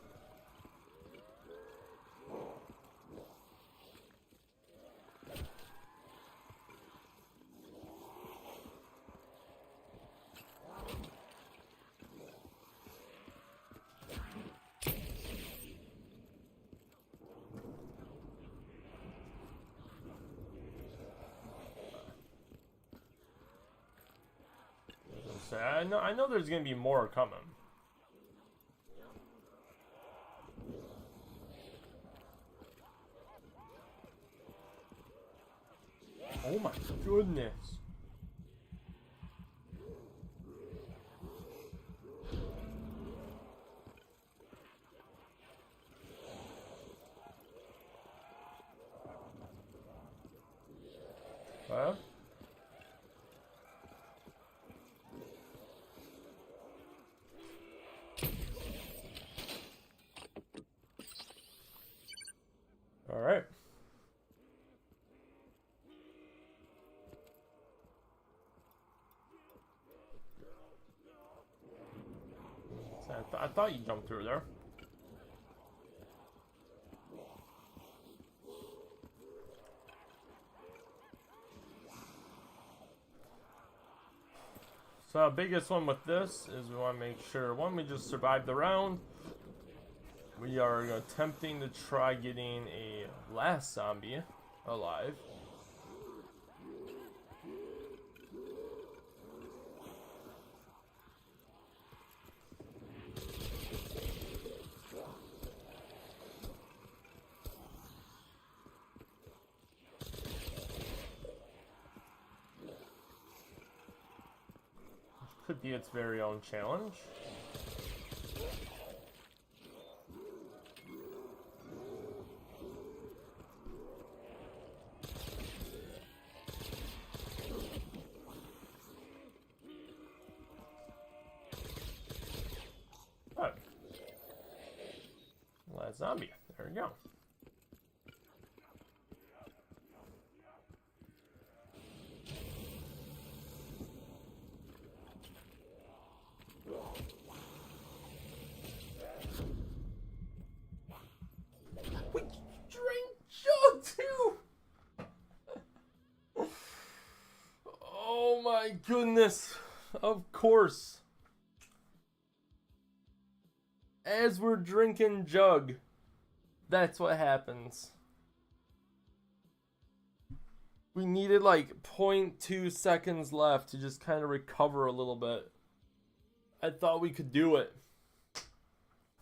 I know there's gonna be more coming. Oh my goodness. Huh? All right. I thought you jumped through there. So the biggest one with this is we want to make sure, one, we just survive the round. We are attempting to try getting a last zombie alive. Could be its very own challenge. Oh. Last zombie. There we go. Oh my goodness. Of course. As we're drinking jug, that's what happens. We needed like 0.2 seconds left to just kind of recover a little bit. I thought we could do it.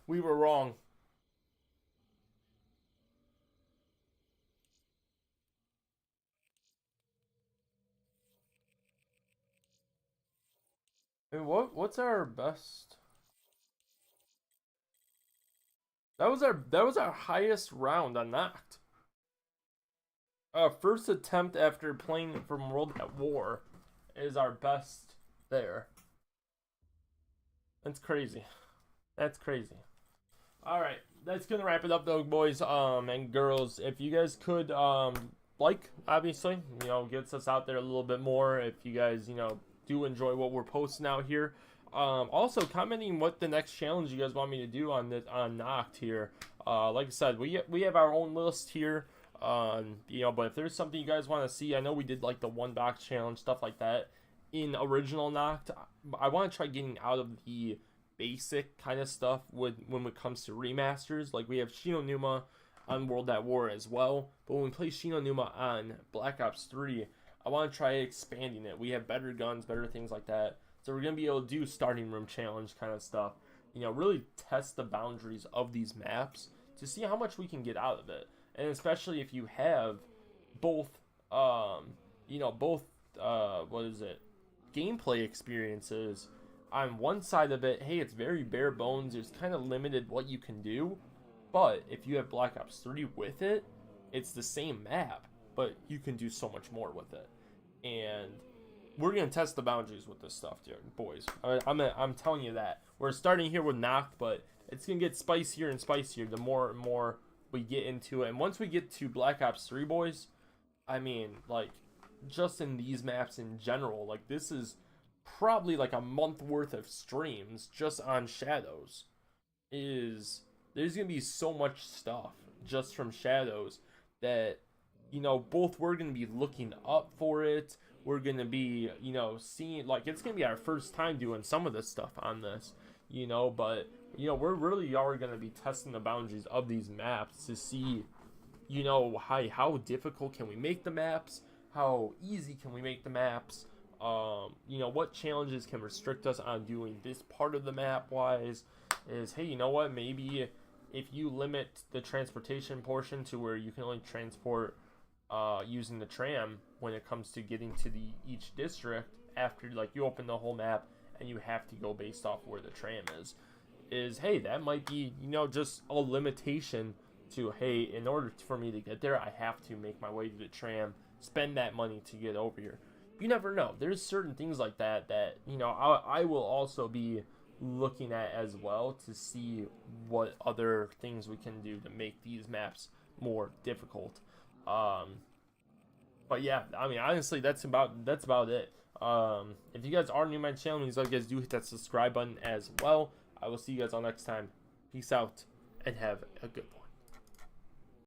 We were wrong. And what's our best? That was our highest round on Nacht. First attempt after playing from World at War is our best there. That's crazy. That's crazy. Alright, that's gonna wrap it up though, boys and girls. If you guys could like, obviously, gets us out there a little bit more. If you guys, do enjoy what we're posting out here. Also commenting what the next challenge you guys want me to do on Nacht here. Like I said, we have our own list here. But if there's something you guys want to see, I know we did like the 1 box challenge, stuff like that in original Nacht. I want to try getting out of the basic kind of stuff when it comes to remasters. Like we have Shino Numa on World at War as well, but when we play Shino Numa on Black Ops 3, I want to try expanding it. We have better guns, better things like that. So we're going to be able to do starting room challenge kind of stuff. Really test the boundaries of these maps to see how much we can get out of it. And especially if you have both, gameplay experiences. On one side of it, hey, it's very bare bones. There's kind of limited what you can do. But if you have Black Ops 3 with it, it's the same map, but you can do so much more with it. And we're going to test the boundaries with this stuff, dude, boys. I'm telling you that. We're starting here with Nacht, but it's going to get spicier and spicier the more and more we get into it. And once we get to Black Ops 3, boys, I mean, like, just in these maps in general, like, this is probably like a month worth of streams just on Shadows. There's going to be so much stuff just from Shadows that, both we're going to be looking up for it. We're going to be, seeing, like, it's going to be our first time doing some of this stuff on this, but, we're really are going to be testing the boundaries of these maps to see, how difficult can we make the maps? How easy can we make the maps? What challenges can restrict us on doing this part of the map wise? Is, hey, you know what, maybe if you limit the transportation portion to where you can only transport using the tram when it comes to getting to each district, after like you open the whole map and you have to go based off where the tram is hey, that might be just a limitation to, hey, in order for me to get there, I have to make my way to the tram, spend that money to get over here. You never know. There's certain things like that I will also be looking at as well to see what other things we can do to make these maps more difficult. But yeah, I mean, honestly, that's about it. If you guys are new to my channel, please guys do hit that subscribe button as well. I will see you guys all next time. Peace out and have a good one.